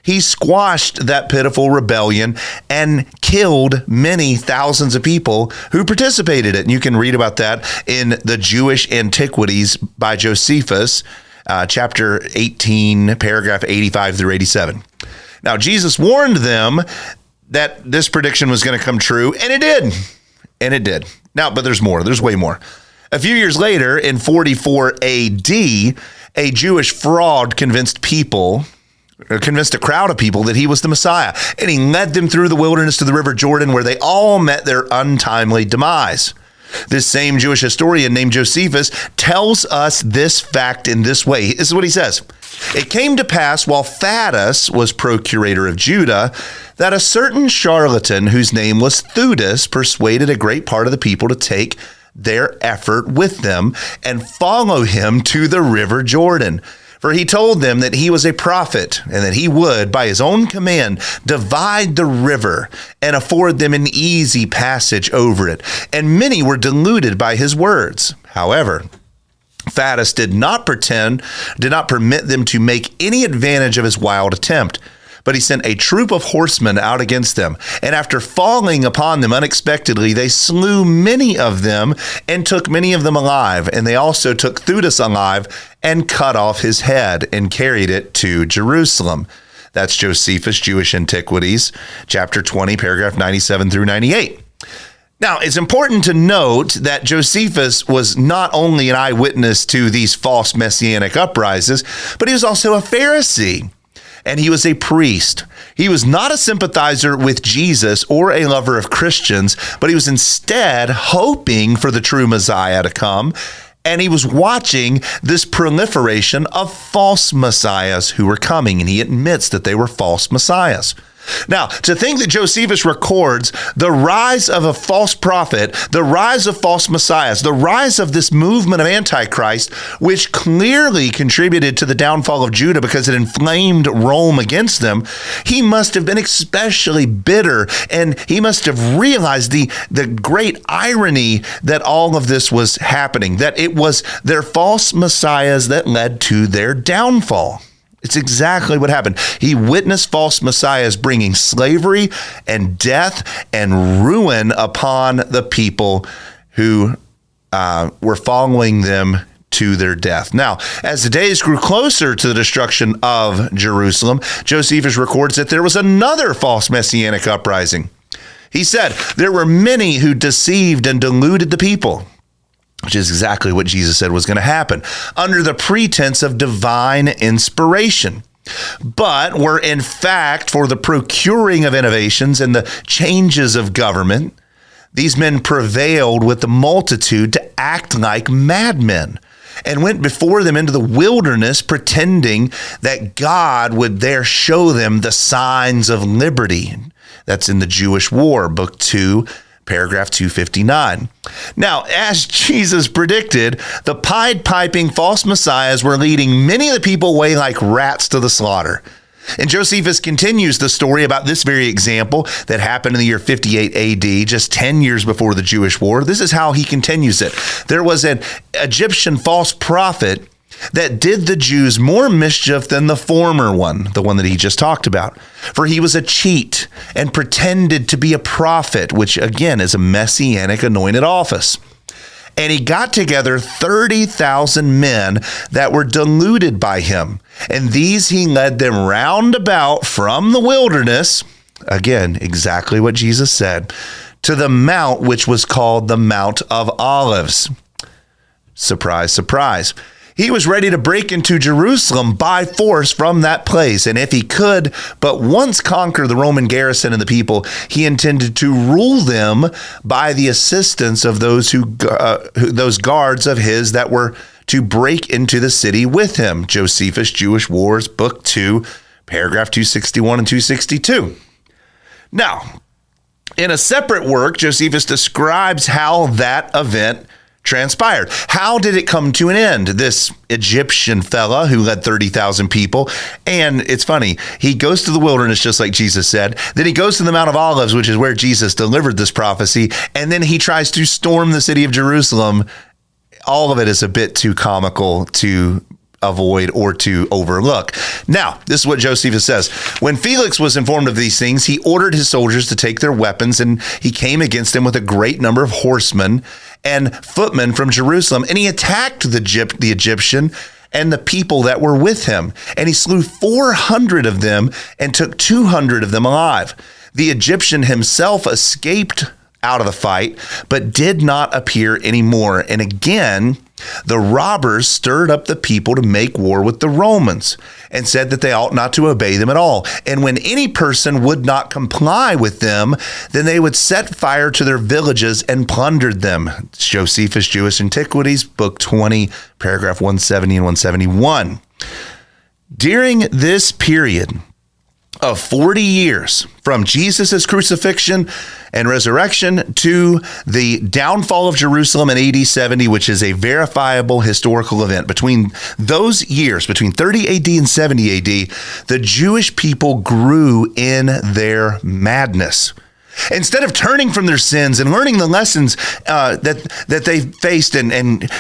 he squashed that pitiful rebellion and killed many thousands of people who participated in it. And you can read about that in the Jewish Antiquities by Josephus, chapter 18, paragraph 85 through 87. Now, Jesus warned them that this prediction was going to come true, and it did. And it did. Now, but there's more. There's way more. A few years later, in 44 AD, a Jewish fraud convinced a crowd of people that he was the Messiah, and he led them through the wilderness to the River Jordan, where they all met their untimely demise. This same Jewish historian named Josephus tells us this fact in this way. This is what he says. It came to pass while Thaddeus was procurator of Judah that a certain charlatan whose name was Theudas persuaded a great part of the people to take their effort with them and follow him to the River Jordan. For he told them that he was a prophet and that he would, by his own command, divide the river and afford them an easy passage over it. And many were deluded by his words. However, Faddis did not permit them to make any advantage of his wild attempt. But he sent a troop of horsemen out against them. And after falling upon them unexpectedly, they slew many of them and took many of them alive. And they also took Theudas alive and cut off his head and carried it to Jerusalem. That's Josephus, Jewish Antiquities, chapter 20, paragraph 97 through 98. Now, it's important to note that Josephus was not only an eyewitness to these false messianic uprisings, but he was also a Pharisee. And he was a priest. He was not a sympathizer with Jesus or a lover of Christians, but he was instead hoping for the true Messiah to come. And he was watching this proliferation of false messiahs who were coming. And he admits that they were false messiahs. Now, to think that Josephus records the rise of a false prophet, the rise of false messiahs, the rise of this movement of Antichrist, which clearly contributed to the downfall of Judah because it inflamed Rome against them, he must have been especially bitter, and he must have realized the great irony that all of this was happening, that it was their false messiahs that led to their downfall. It's exactly what happened. He witnessed false messiahs bringing slavery and death and ruin upon the people who were following them to their death. Now, as the days grew closer to the destruction of Jerusalem, Josephus records that there was another false messianic uprising. He said, there were many who deceived and deluded the people, which is exactly what Jesus said was going to happen, under the pretense of divine inspiration, but were in fact for the procuring of innovations and the changes of government. These men prevailed with the multitude to act like madmen and went before them into the wilderness, pretending that God would there show them the signs of liberty. That's in the Jewish War, Book 2, paragraph 259. Now, as Jesus predicted, the Pied-piping false messiahs were leading many of the people away like rats to the slaughter. And Josephus continues the story about this very example that happened in the year 58 AD, just 10 years before the Jewish War. This is how he continues it. There was an Egyptian false prophet that did the Jews more mischief than the former one, the one that he just talked about. For he was a cheat and pretended to be a prophet, which again is a messianic anointed office. And he got together 30,000 men that were deluded by him. And these he led them round about from the wilderness, again, exactly what Jesus said, to the mount which was called the Mount of Olives. Surprise, surprise. He was ready to break into Jerusalem by force from that place. And if he could but once conquer the Roman garrison and the people, he intended to rule them by the assistance of those those guards of his that were to break into the city with him. Josephus, Jewish Wars, Book 2, paragraph 261 and 262. Now, in a separate work, Josephus describes how that event transpired. How did it come to an end? This Egyptian fella who led 30,000 people. And it's funny, he goes to the wilderness just like Jesus said. Then he goes to the Mount of Olives, which is where Jesus delivered this prophecy. And then he tries to storm the city of Jerusalem. All of it is a bit too comical to avoid or to overlook. Now, this is what Josephus says. When Felix was informed of these things, he ordered his soldiers to take their weapons, and he came against them with a great number of horsemen and footmen from Jerusalem, and he attacked the Egyptian and the people that were with him, and he slew 400 of them and took 200 of them alive. The Egyptian himself escaped out of the fight, but did not appear anymore. And again, the robbers stirred up the people to make war with the Romans and said that they ought not to obey them at all. And when any person would not comply with them, then they would set fire to their villages and plundered them. Josephus, Jewish Antiquities, Book 20, paragraph 170 and 171. During this period of 40 years, from Jesus' crucifixion and resurrection to the downfall of Jerusalem in AD 70, which is a verifiable historical event. Between those years, between 30 AD and 70 AD, the Jewish people grew in their madness. Instead of turning from their sins and learning the lessons that they faced and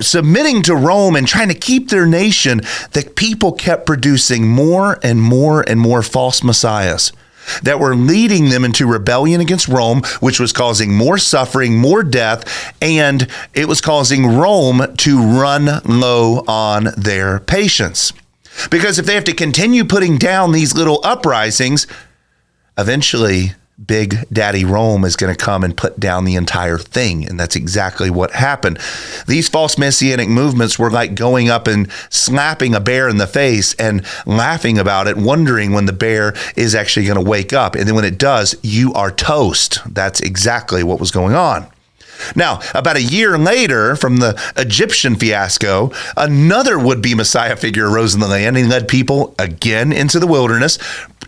submitting to Rome and trying to keep their nation, the people kept producing more and more and more false messiahs that were leading them into rebellion against Rome, which was causing more suffering, more death, and it was causing Rome to run low on their patience. Because if they have to continue putting down these little uprisings, eventually Big Daddy Rome is going to come and put down the entire thing. And that's exactly what happened. These false messianic movements were like going up and slapping a bear in the face and laughing about it, wondering when the bear is actually going to wake up. And then when it does, you are toast. That's exactly what was going on. Now, about a year later, from the Egyptian fiasco, another would-be Messiah figure arose in the land and led people again into the wilderness.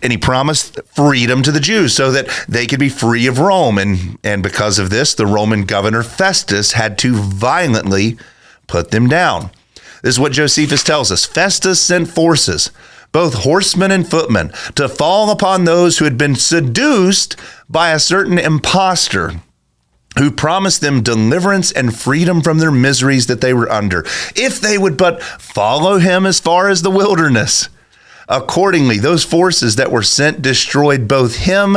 And he promised freedom to the Jews so that they could be free of Rome. And because of this, the Roman governor Festus had to violently put them down. This is what Josephus tells us. Festus sent forces, both horsemen and footmen, to fall upon those who had been seduced by a certain impostor who promised them deliverance and freedom from their miseries that they were under, if they would but follow him as far as the wilderness. Accordingly, those forces that were sent destroyed both him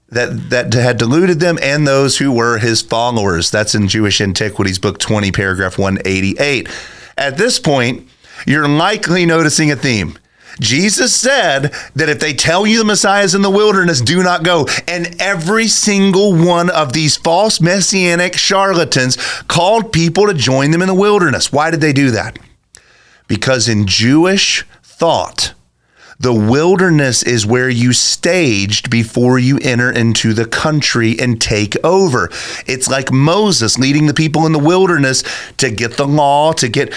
that had deluded them and those who were his followers. That's in Jewish Antiquities, Book 20, paragraph 188. At this point, you're likely noticing a theme. Jesus said that if they tell you the Messiah is in the wilderness, do not go. And every single one of these false messianic charlatans called people to join them in the wilderness. Why did they do that? Because in Jewish thought, the wilderness is where you staged before you enter into the country and take over. It's like Moses leading the people in the wilderness to get the law, to get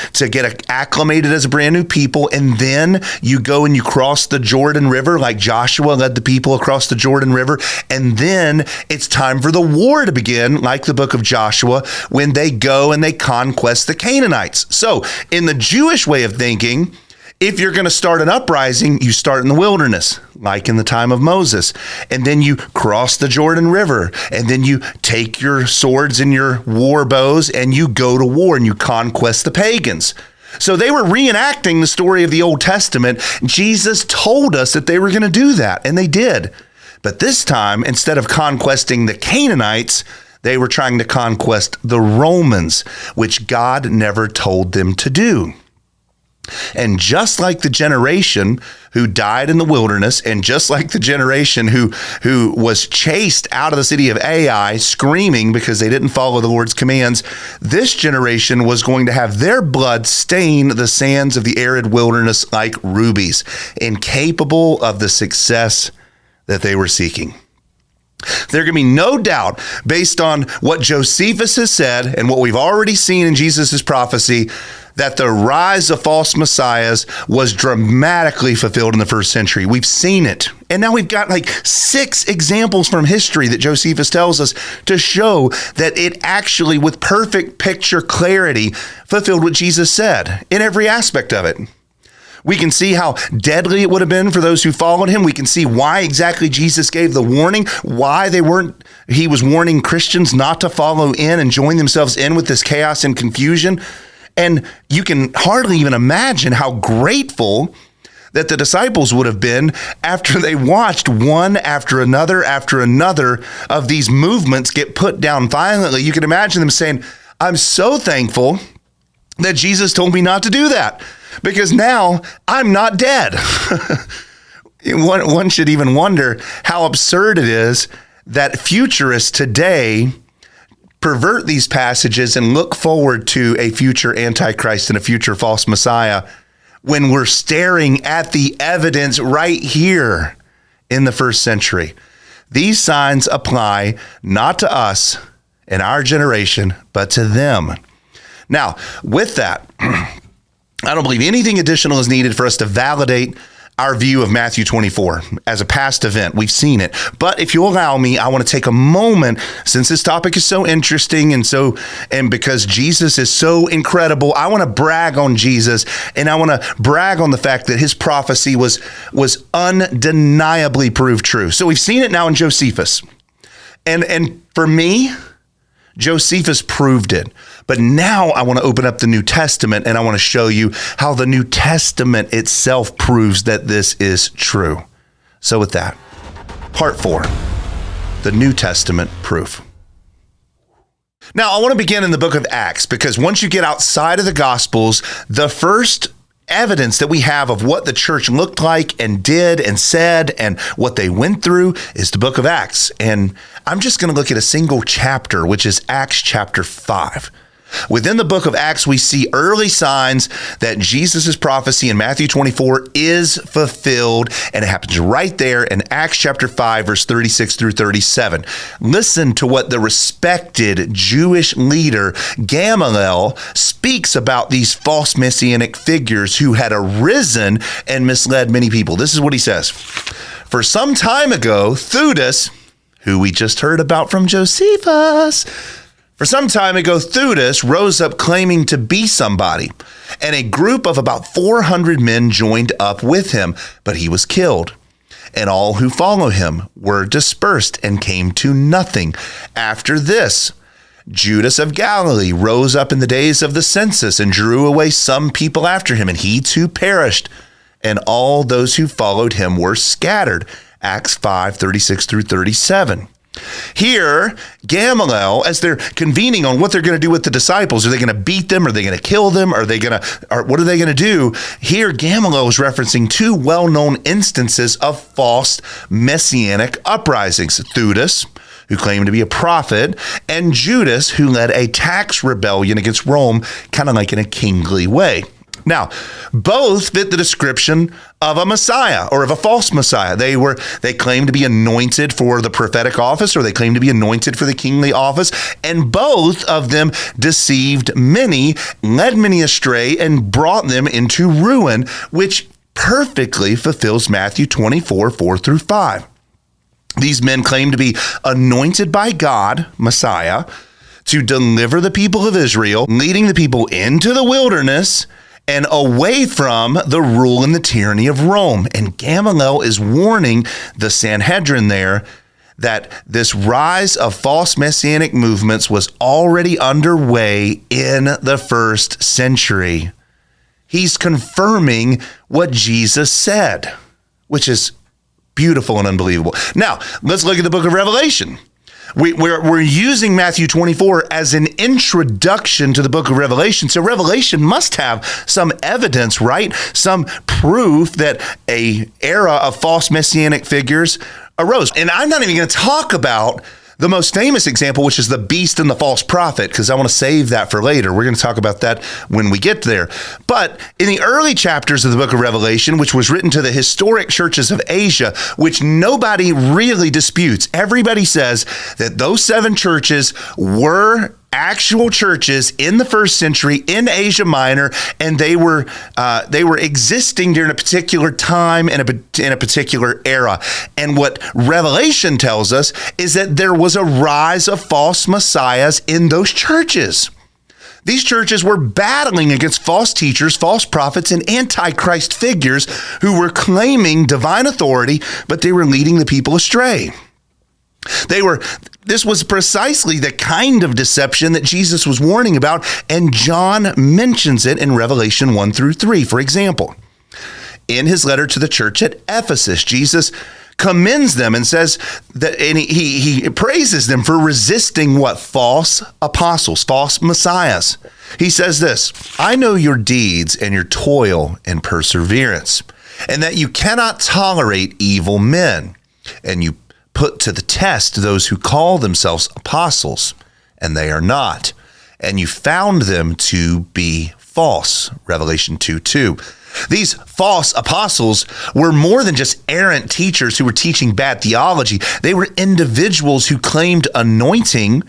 acclimated as a brand new people. And then you go and you cross the Jordan River like Joshua led the people across the Jordan River. And then it's time for the war to begin, like the book of Joshua, when they go and they conquest the Canaanites. So in the Jewish way of thinking, if you're going to start an uprising, you start in the wilderness, like in the time of Moses. And then you cross the Jordan River. And then you take your swords and your war bows and you go to war and you conquest the pagans. So they were reenacting the story of the Old Testament. Jesus told us that they were going to do that, and they did. But this time, instead of conquesting the Canaanites, they were trying to conquest the Romans, which God never told them to do. And just like the generation who died in the wilderness, and just like the generation who was chased out of the city of Ai, screaming because they didn't follow the Lord's commands, this generation was going to have their blood stain the sands of the arid wilderness like rubies, incapable of the success that they were seeking. There can be no doubt, based on what Josephus has said and what we've already seen in Jesus' prophecy, that the rise of false messiahs was dramatically fulfilled in the first century. We've seen it. And now we've got like 6 examples from history that Josephus tells us to show that it actually, with perfect picture clarity, fulfilled what Jesus said in every aspect of it. We can see how deadly it would have been for those who followed him. We can see why exactly Jesus gave the warning, why he was warning Christians not to follow in and join themselves in with this chaos and confusion. And you can hardly even imagine how grateful that the disciples would have been after they watched one after another of these movements get put down violently. You can imagine them saying, I'm so thankful that Jesus told me not to do that, because now I'm not dead. One should even wonder how absurd it is that futurists today pervert these passages and look forward to a future Antichrist and a future false Messiah when we're staring at the evidence right here in the first century. These signs apply not to us in our generation, but to them. Now, with that, I don't believe anything additional is needed for us to validate our view of Matthew 24 as a past event. We've seen it. But if you'll allow me, I want to take a moment, since this topic is so interesting and because Jesus is so incredible, I want to brag on Jesus, and I want to brag on the fact that his prophecy was undeniably proved true. So we've seen it now in Josephus. And for me, Josephus proved it. But now I want to open up the New Testament and I want to show you how the New Testament itself proves that this is true. So with that, part 4, the New Testament proof. Now, I want to begin in the book of Acts because once you get outside of the Gospels, the first evidence that we have of what the church looked like and did and said and what they went through is the book of Acts. And I'm just going to look at a single chapter, which is Acts chapter 5. Within the book of Acts, we see early signs that Jesus' prophecy in Matthew 24 is fulfilled, and it happens right there in Acts chapter 5, verse 36 through 37. Listen to what the respected Jewish leader Gamaliel speaks about these false messianic figures who had arisen and misled many people. This is what he says. For some time ago, Theudas, who we just heard about from Josephus, rose up claiming to be somebody, and a group of about 400 men joined up with him, but he was killed. And all who follow him were dispersed and came to nothing. After this, Judas of Galilee rose up in the days of the census and drew away some people after him, and he too perished. And all those who followed him were scattered. Acts 5:36 through 37. Here, Gamaliel, as they're convening on what they're going to do with the disciples, are they going to beat them? Are they going to kill them? What are they going to do? Here, Gamaliel is referencing two well-known instances of false messianic uprisings. Theudas, who claimed to be a prophet, and Judas, who led a tax rebellion against Rome, kind of like in a kingly way. Now, both fit the description of a Messiah or of a false Messiah. They claimed to be anointed for the prophetic office, or they claimed to be anointed for the kingly office, and both of them deceived many, led many astray, and brought them into ruin, which perfectly fulfills Matthew 24, 4 through 5. These men claimed to be anointed by God, Messiah, to deliver the people of Israel, leading the people into the wilderness and away from the rule and the tyranny of Rome. And Gamaliel is warning the Sanhedrin there that this rise of false messianic movements was already underway in the first century. He's confirming what Jesus said, which is beautiful and unbelievable. Now, let's look at the book of Revelation. We're using Matthew 24 as an introduction to the book of Revelation. So Revelation must have some evidence, right? Some proof that a era of false messianic figures arose. And I'm not even going to talk about the most famous example, which is the beast and the false prophet, because I want to save that for later. We're going to talk about that when we get there. But in the early chapters of the book of Revelation, which was written to the historic churches of Asia, which nobody really disputes, everybody says that those 7 churches were actual churches in the first century in Asia Minor, and they were existing during a particular time and in a particular era. And what Revelation tells us is that there was a rise of false messiahs in those churches. These churches were battling against false teachers, false prophets, and antichrist figures who were claiming divine authority, but they were leading the people astray. This was precisely the kind of deception that Jesus was warning about, and John mentions it in Revelation 1 through 3. For example, in his letter to the church at Ephesus, Jesus commends them and says that, and he praises them for resisting what? False apostles, false messiahs. He says this, I know your deeds and your toil and perseverance, and that you cannot tolerate evil men, and you put to the test those who call themselves apostles, and they are not. And you found them to be false. Revelation 2:2. These false apostles were more than just errant teachers who were teaching bad theology. They were individuals who claimed anointing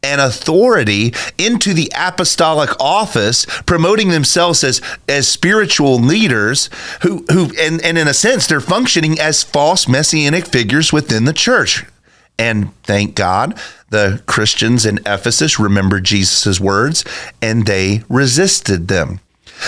and authority into the apostolic office, promoting themselves as spiritual leaders who and in a sense, they're functioning as false messianic figures within the church. And thank God, the Christians in Ephesus remembered Jesus' words, and they resisted them.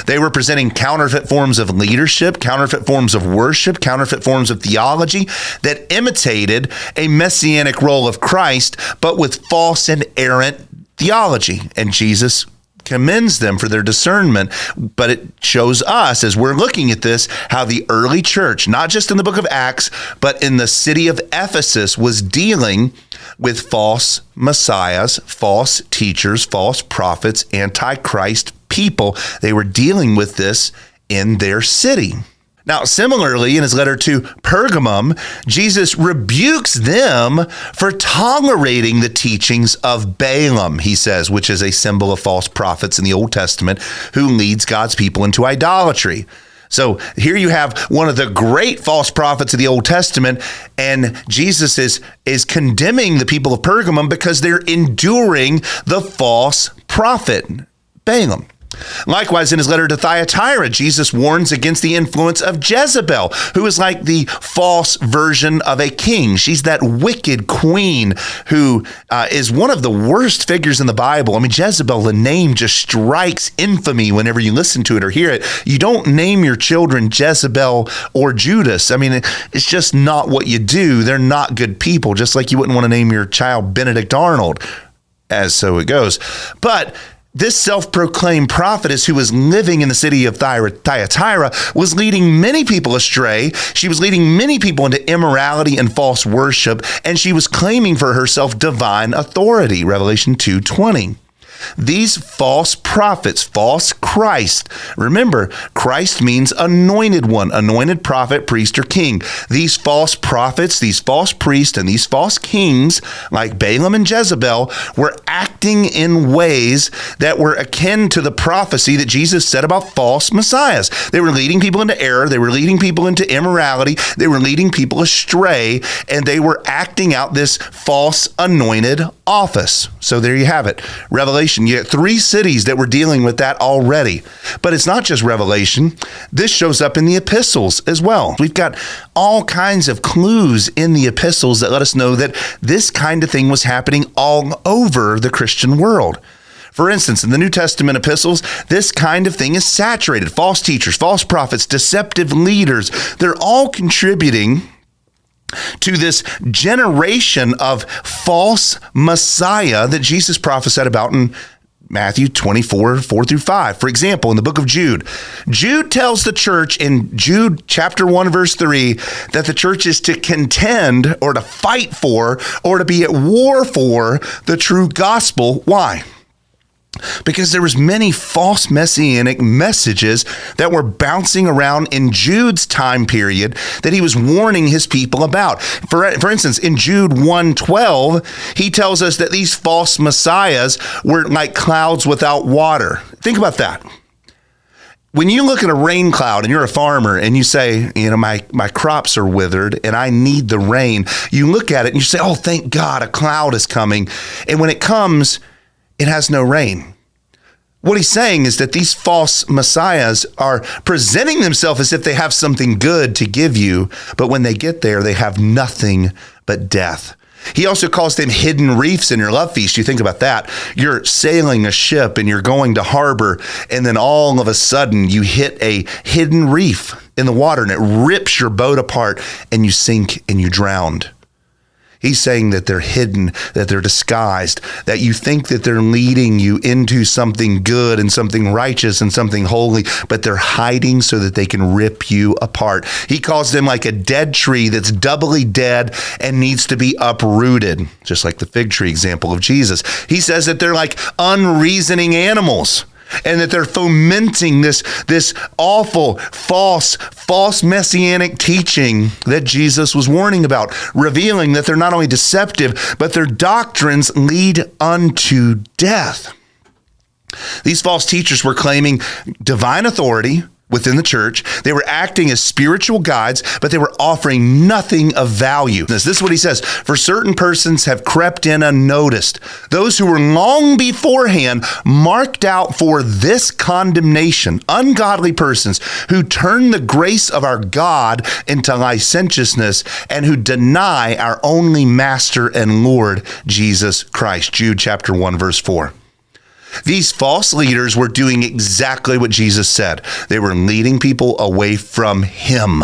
They were presenting counterfeit forms of leadership, counterfeit forms of worship, counterfeit forms of theology that imitated a messianic role of Christ, but with false and errant theology. And Jesus commends them for their discernment, but it shows us, as we're looking at this, how the early church, not just in the book of Acts, but in the city of Ephesus, was dealing with false messiahs, false teachers, false prophets, antichrist people. They were dealing with this in their city. Now, similarly, in his letter to Pergamum, Jesus rebukes them for tolerating the teachings of Balaam, he says, which is a symbol of false prophets in the Old Testament who leads God's people into idolatry. So here you have one of the great false prophets of the Old Testament, and Jesus is condemning the people of Pergamum because they're enduring the false prophet, Balaam. Likewise, in his letter to Thyatira, Jesus warns against the influence of Jezebel, who is like the false version of a king. She's that wicked queen who is one of the worst figures in the Bible. I mean, Jezebel, the name just strikes infamy whenever you listen to it or hear it. You don't name your children Jezebel or Judas. I mean, it's just not what you do. They're not good people, just like you wouldn't want to name your child Benedict Arnold, as so it goes. But this self-proclaimed prophetess who was living in the city of Thyatira was leading many people astray. She was leading many people into immorality and false worship, and she was claiming for herself divine authority, Revelation 2:20. These false prophets, false Christ. Remember, Christ means anointed one, anointed prophet, priest, or king. These false prophets, these false priests, and these false kings, like Balaam and Jezebel, were acting in ways that were akin to the prophecy that Jesus said about false messiahs. They were leading people into error. They were leading people into immorality. They were leading people astray, and they were acting out this false anointed office. So there you have it. Revelation. You get 3 cities that were dealing with that already. But it's not just Revelation. This shows up in the epistles as well. We've got all kinds of clues in the epistles that let us know that this kind of thing was happening all over the Christian world. For instance, in the New Testament epistles, this kind of thing is saturated. False teachers, false prophets, deceptive leaders, they're all contributing to this generation of false Messiah that Jesus prophesied about in Matthew 24, 4-5. For example, in the book of Jude, Jude tells the church in Jude chapter 1, verse 3, that the church is to contend or to fight for or to be at war for the true gospel. Why? Because there was many false messianic messages that were bouncing around in Jude's time period that he was warning his people about. For instance, in Jude 1:12, he tells us that these false messiahs were like clouds without water. Think about that. When you look at a rain cloud and you're a farmer and you say, my crops are withered and I need the rain, you look at it and you say, oh, thank God, a cloud is coming. And when it comes, it has no rain. What he's saying is that these false messiahs are presenting themselves as if they have something good to give you, but when they get there, they have nothing but death. He also calls them hidden reefs in your love feast. You think about that. You're sailing a ship and you're going to harbor, and then all of a sudden you hit a hidden reef in the water and it rips your boat apart and you sink and you drowned. He's saying that they're hidden, that they're disguised, that you think that they're leading you into something good and something righteous and something holy, but they're hiding so that they can rip you apart. He calls them like a dead tree that's doubly dead and needs to be uprooted, just like the fig tree example of Jesus. He says that they're like unreasoning animals, and that they're fomenting this awful, false messianic teaching that Jesus was warning about, revealing that they're not only deceptive, but their doctrines lead unto death. These false teachers were claiming divine authority within the church. They were acting as spiritual guides, but they were offering nothing of value. This is what he says: for certain persons have crept in unnoticed, those who were long beforehand marked out for this condemnation, ungodly persons who turn the grace of our God into licentiousness and who deny our only Master and Lord, Jesus Christ. Jude chapter 1, verse 4. These false leaders were doing exactly what Jesus said. They were leading people away from him.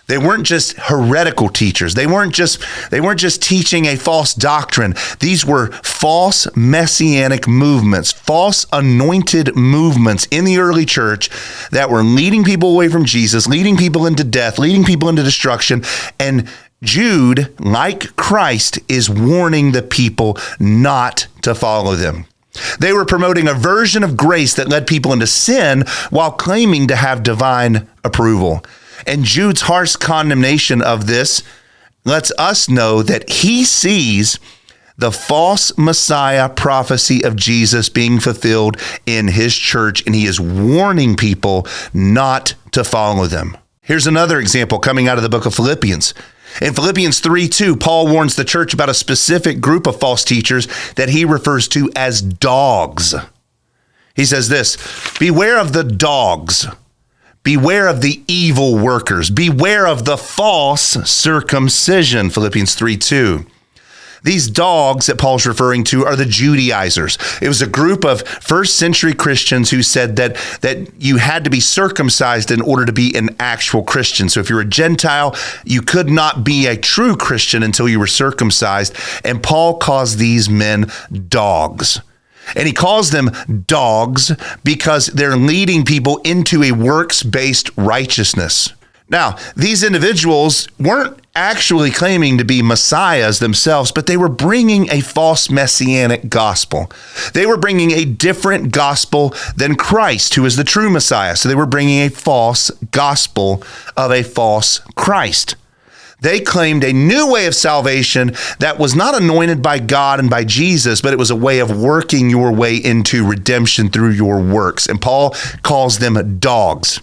They weren't just heretical teachers. They weren't just teaching a false doctrine. These were false messianic movements, false anointed movements in the early church that were leading people away from Jesus, leading people into death, leading people into destruction. And Jude, like Christ, is warning the people not to follow them. They were promoting a version of grace that led people into sin while claiming to have divine approval. And Jude's harsh condemnation of this lets us know that he sees the false Messiah prophecy of Jesus being fulfilled in his church, and he is warning people not to follow them. Here's another example coming out of the book of Philippians. In Philippians 3:2, Paul warns the church about a specific group of false teachers that he refers to as dogs. He says this, "Beware of the dogs. Beware of the evil workers. Beware of the false circumcision," Philippians 3:2. These dogs that Paul's referring to are the Judaizers. It was a group of first century Christians who said that you had to be circumcised in order to be an actual Christian. So if you're a Gentile, you could not be a true Christian until you were circumcised. And Paul calls these men dogs. And he calls them dogs because they're leading people into a works-based righteousness. Now, these individuals weren't actually claiming to be messiahs themselves, but they were bringing a false messianic gospel. They were bringing a different gospel than Christ, who is the true Messiah. So they were bringing a false gospel of a false Christ. They claimed a new way of salvation that was not anointed by God and by Jesus, but it was a way of working your way into redemption through your works. And Paul calls them dogs,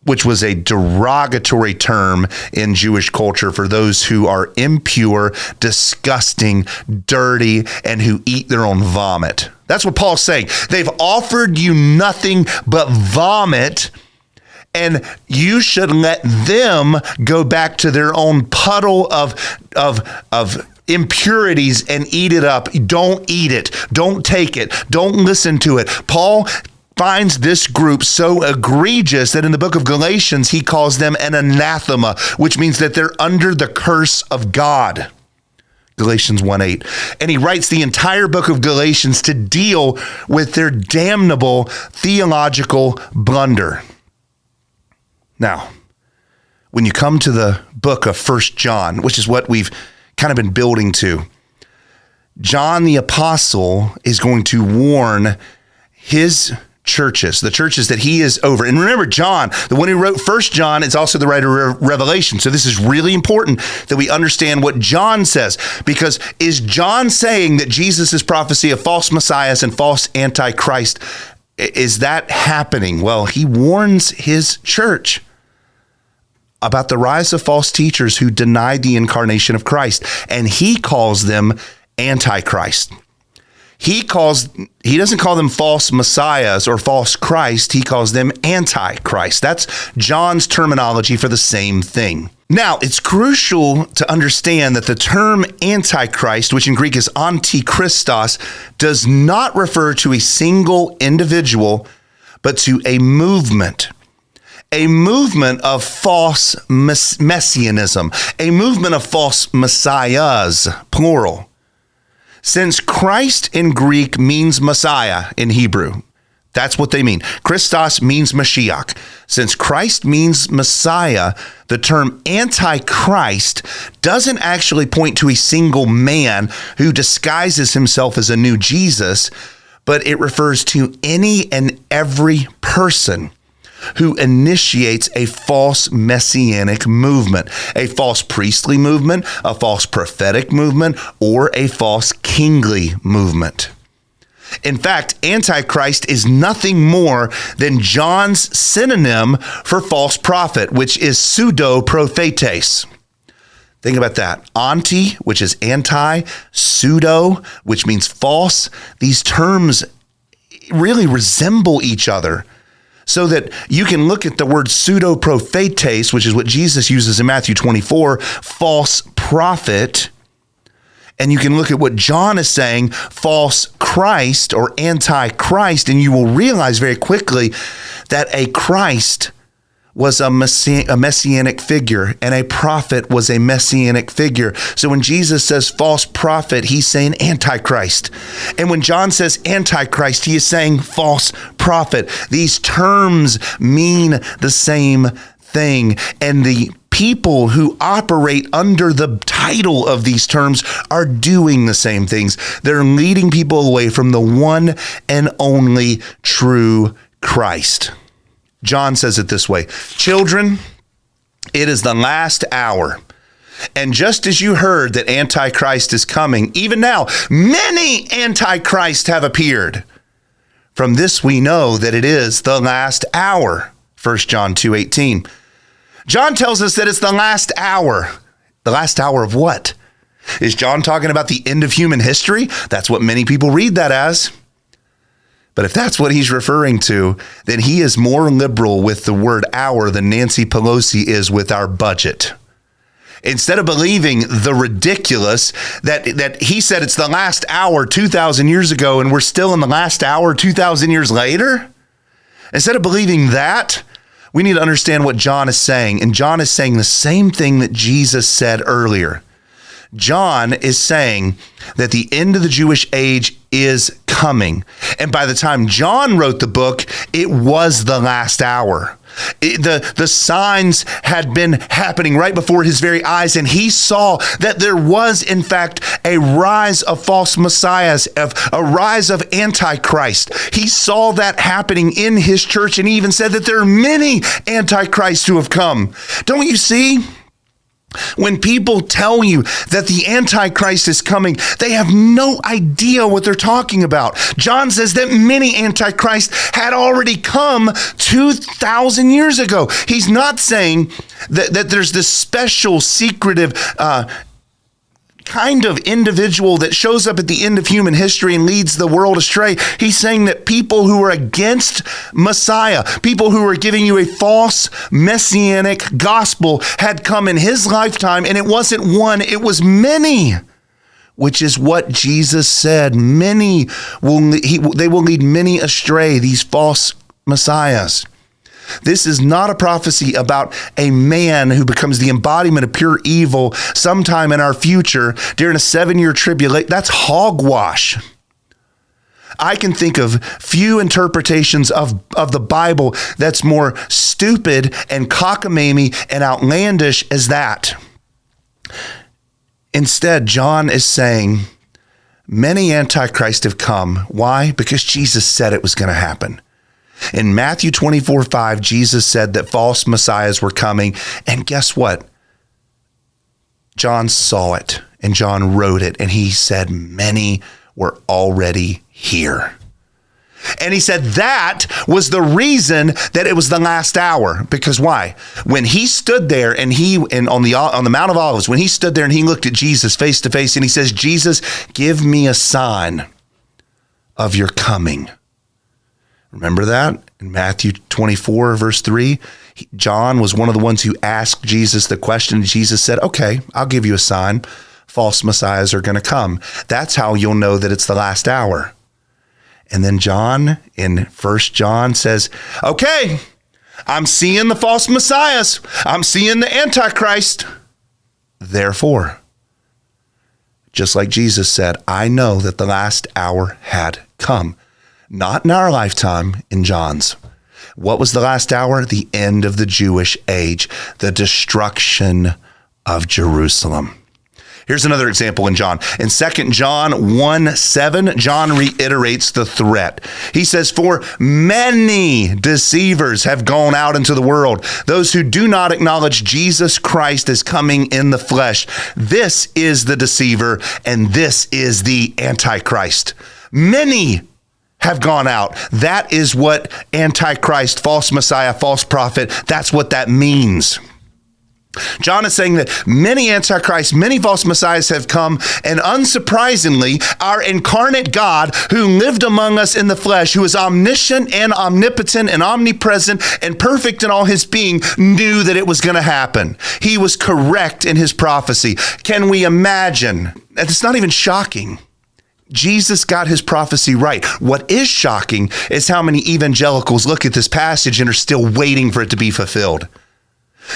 which was a derogatory term in Jewish culture for those who are impure, disgusting, dirty, and who eat their own vomit. That's what Paul's saying. They've offered you nothing but vomit, and you should let them go back to their own puddle of impurities and eat it up. Don't eat it. Don't take it. Don't listen to it. Paul finds this group so egregious that in the book of Galatians, he calls them an anathema, which means that they're under the curse of God. Galatians 1:8. And he writes the entire book of Galatians to deal with their damnable theological blunder. Now, when you come to the book of 1 John, which is what we've kind of been building to, John the Apostle is going to warn his churches, the churches that he is over. And remember, John, the one who wrote 1 John, is also the writer of Revelation. So this is really important that we understand what John says, because is John saying that Jesus' prophecy of false messiahs and false antichrist, is that happening? Well, he warns his church about the rise of false teachers who deny the incarnation of Christ, and he calls them antichrist. He doesn't call them false messiahs or false Christ. He calls them antichrist. That's John's terminology for the same thing. Now, it's crucial to understand that the term antichrist, which in Greek is Antichristos, does not refer to a single individual, but to a movement of false messianism, a movement of false messiahs, plural. Since Christ in Greek means Messiah in Hebrew, that's what they mean. Christos means Mashiach. Since Christ means Messiah, the term Antichrist doesn't actually point to a single man who disguises himself as a new Jesus, but it refers to any and every person who initiates a false messianic movement, a false priestly movement, a false prophetic movement, or a false kingly movement. In fact, Antichrist is nothing more than John's synonym for false prophet, which is pseudo-prophetes. Think about that. Anti, which is anti, pseudo, which means false. These terms really resemble each other, so that you can look at the word pseudo-prophetes, which is what Jesus uses in Matthew 24, false prophet, And you can look at what John is saying, false Christ or Antichrist, and you will realize very quickly that a Christ was a messianic figure, and a prophet was a messianic figure. So when Jesus says false prophet, he's saying Antichrist. And when John says Antichrist, he is saying false prophet. These terms mean the same thing. And the people who operate under the title of these terms are doing the same things. They're leading people away from the one and only true Christ. John says it this way, children, it is the last hour. And just as you heard that Antichrist is coming, even now, many Antichrists have appeared. From this we know that it is the last hour. 1 John 2:18. John tells us that it's the last hour. The last hour of what? Is John talking about the end of human history? That's what many people read that as. But if that's what he's referring to, then he is more liberal with the word hour than Nancy Pelosi is with our budget. Instead of believing the ridiculous that he said it's the last hour 2,000 years ago and we're still in the last hour 2,000 years later, instead of believing that, we need to understand what John is saying. And John is saying the same thing that Jesus said earlier. John is saying that the end of the Jewish age is coming. And by the time John wrote the book, it was the last hour. The signs had been happening right before his very eyes, and he saw that there was, in fact, a rise of false messiahs, a rise of Antichrist. He saw that happening in his church, and he even said that there are many Antichrists who have come. Don't you see? When people tell you that the Antichrist is coming, they have no idea what they're talking about. John says that many Antichrists had already come 2,000 years ago. He's not saying that there's this special, secretive kind of individual that shows up at the end of human history and leads the world astray. He's saying that people who are against Messiah, people who are giving you a false messianic gospel had come in his lifetime, and it wasn't one, it was many, which is what Jesus said. They will lead many astray, these false messiahs. This is not a prophecy about a man who becomes the embodiment of pure evil sometime in our future during a 7-year tribulation. That's hogwash. I can think of few interpretations of the Bible that's more stupid and cockamamie and outlandish as that. Instead, John is saying many antichrists have come. Why? Because Jesus said it was going to happen. In Matthew 24:5, Jesus said that false messiahs were coming. And guess what? John saw it and John wrote it. And he said many were already here. And he said that was the reason that it was the last hour. Because why? When he stood there and on the Mount of Olives, when he stood there and he looked at Jesus face to face and he says, Jesus, give me a sign of your coming. Remember that in Matthew 24, verse 3, John was one of the ones who asked Jesus the question. Jesus said, okay, I'll give you a sign. False messiahs are going to come. That's how you'll know that it's the last hour. And then John in 1 John says, okay, I'm seeing the false messiahs. I'm seeing the Antichrist. Therefore, just like Jesus said, I know that the last hour had come. Not in our lifetime, in John's. What was the last hour? The end of the Jewish age, the destruction of Jerusalem. Here's another example in John. In 2 John 1:7, John reiterates the threat. He says, for many deceivers have gone out into the world, those who do not acknowledge Jesus Christ as coming in the flesh. This is the deceiver, and this is the Antichrist. Many have gone out. That is what Antichrist, false Messiah, false prophet, that's what that means. John is saying that many antichrists, many false messiahs have come, and unsurprisingly, our incarnate God who lived among us in the flesh, who is omniscient and omnipotent and omnipresent and perfect in all his being, knew that it was going to happen. He was correct in his prophecy. Can we imagine? It's not even shocking. Jesus got his prophecy right. What is shocking is how many evangelicals look at this passage and are still waiting for it to be fulfilled.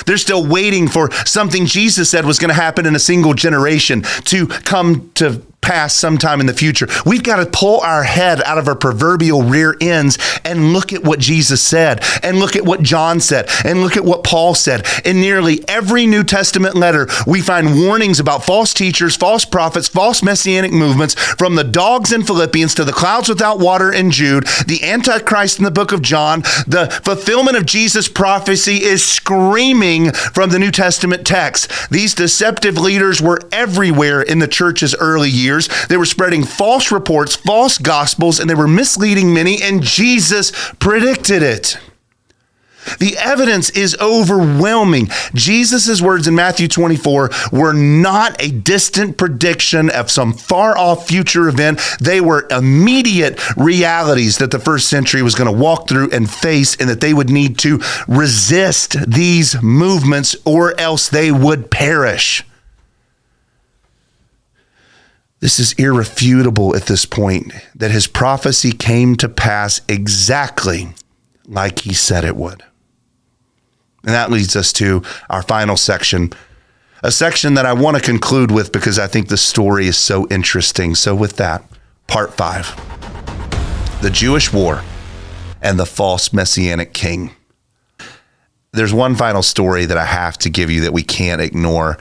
They're still waiting for something Jesus said was going to happen in a single generation to come to pass sometime in the future. We've got to pull our head out of our proverbial rear ends and look at what Jesus said, and look at what John said, and look at what Paul said. In nearly every New Testament letter, we find warnings about false teachers, false prophets, false messianic movements, from the dogs in Philippians to the clouds without water in Jude, the Antichrist in the book of John. The fulfillment of Jesus' prophecy is screaming from the New Testament text. These deceptive leaders were everywhere in the church's early years. They were spreading false reports, false gospels, and they were misleading many, and Jesus predicted it. The evidence is overwhelming. Jesus' words in Matthew 24 were not a distant prediction of some far-off future event. They were immediate realities that the first century was going to walk through and face, and that they would need to resist these movements or else they would perish. This is irrefutable at this point, that his prophecy came to pass exactly like he said it would. And that leads us to our final section, a section that I want to conclude with because I think the story is so interesting. So with that, part 5, the Jewish war and the false messianic king. There's one final story that I have to give you that we can't ignore.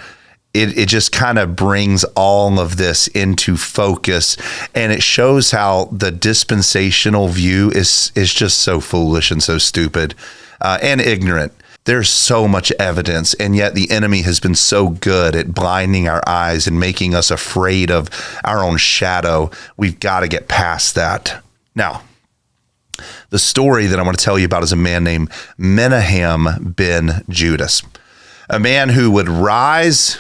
It just kind of brings all of this into focus, and it shows how the dispensational view is just so foolish and so stupid and ignorant. There's so much evidence, and yet the enemy has been so good at blinding our eyes and making us afraid of our own shadow. We've got to get past that. Now, the story that I want to tell you about is a man named Menahem ben Judas, a man who would rise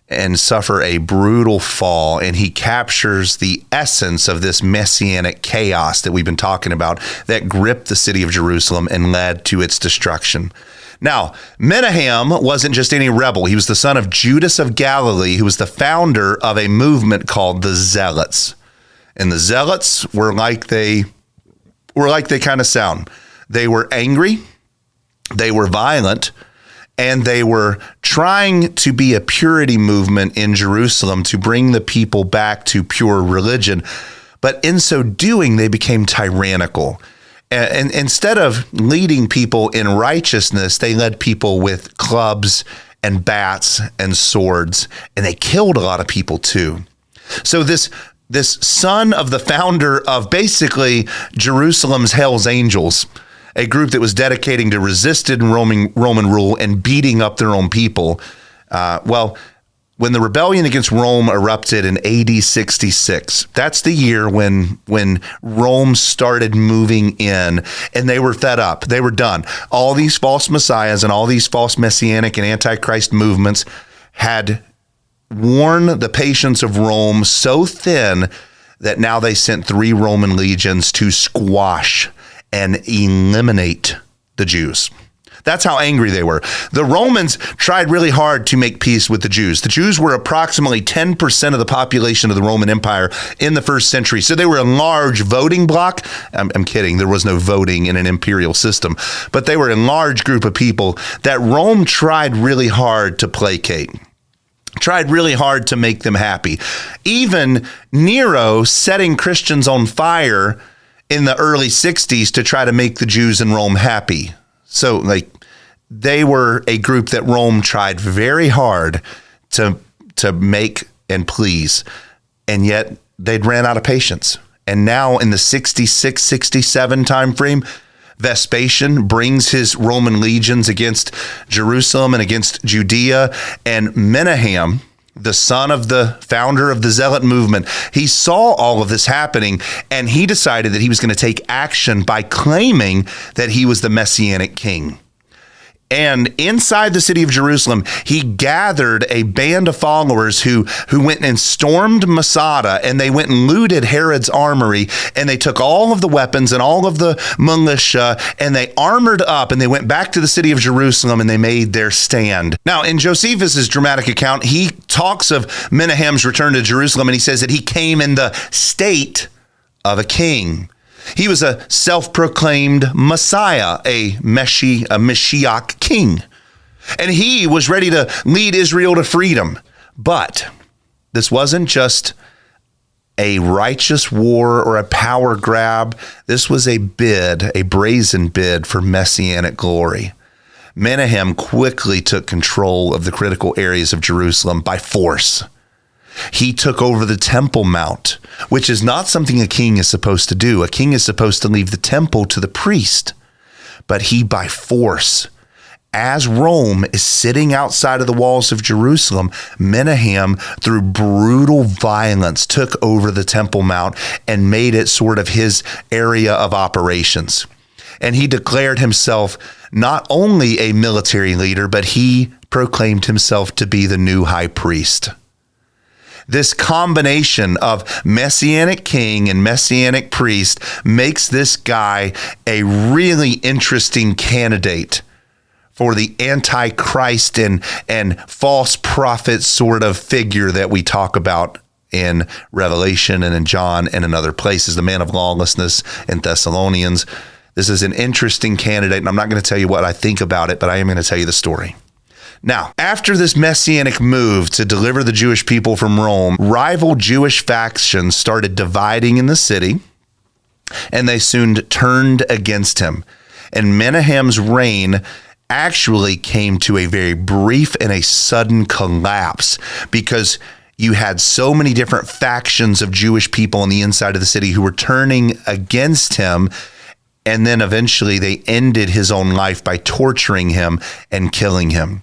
and suffer a brutal fall, and he captures the essence of this messianic chaos that we've been talking about that gripped the city of Jerusalem and led to its destruction. Now, Menahem wasn't just any rebel. He was the son of Judas of Galilee, who was the founder of a movement called the Zealots. And the Zealots were like they kind of sound. They were angry, they were violent, and they were trying to be a purity movement in Jerusalem to bring the people back to pure religion. But in so doing, they became tyrannical. And instead of leading people in righteousness, they led people with clubs and bats and swords, and they killed a lot of people too. So this son of the founder of basically Jerusalem's Hell's Angels, a group that was dedicating to resisting Roman rule and beating up their own people. When the rebellion against Rome erupted in AD 66, that's the year when Rome started moving in, and they were fed up. They were done. All these false messiahs and all these false messianic and antichrist movements had worn the patience of Rome so thin that now they sent 3 Roman legions to squash and eliminate the Jews. That's how angry they were. The Romans tried really hard to make peace with the Jews. The Jews were approximately 10% of the population of the Roman Empire in the first century. So they were a large voting bloc. I'm kidding. There was no voting in an imperial system, but they were a large group of people that Rome tried really hard to placate. Tried really hard to make them happy. Even Nero setting Christians on fire in the early 60s to try to make the Jews in Rome happy. So they were a group that Rome tried very hard to make and please, and yet they'd ran out of patience. And now in the 66, 67 time frame, Vespasian brings his Roman legions against Jerusalem and against Judea, and Menahem, the son of the founder of the Zealot movement, he saw all of this happening, and he decided that he was going to take action by claiming that he was the Messianic king. And inside the city of Jerusalem, he gathered a band of followers who went and stormed Masada, and they went and looted Herod's armory, and they took all of the weapons and all of the militia, and they armored up, and they went back to the city of Jerusalem, and they made their stand. Now, in Josephus' dramatic account, he talks of Menahem's return to Jerusalem, and he says that he came in the state of a king. He was a self-proclaimed Messiah, a Mashiach king. And he was ready to lead Israel to freedom. But this wasn't just a righteous war or a power grab. This was a bid, a brazen bid for messianic glory. Menahem quickly took control of the critical areas of Jerusalem by force. He took over the Temple Mount, which is not something a king is supposed to do. A king is supposed to leave the temple to the priest. But he, by force, as Rome is sitting outside of the walls of Jerusalem, Menahem, through brutal violence, took over the Temple Mount and made it sort of his area of operations. And he declared himself not only a military leader, but he proclaimed himself to be the new high priest. This combination of messianic king and messianic priest makes this guy a really interesting candidate for the Antichrist and false prophet sort of figure that we talk about in Revelation and in John and in other places, the man of lawlessness in Thessalonians. This is an interesting candidate, and I'm not going to tell you what I think about it, but I am going to tell you the story. Now, after this messianic move to deliver the Jewish people from Rome, rival Jewish factions started dividing in the city, and they soon turned against him. And Menahem's reign actually came to a very brief and a sudden collapse because you had so many different factions of Jewish people on the inside of the city who were turning against him. And then eventually they ended his own life by torturing him and killing him.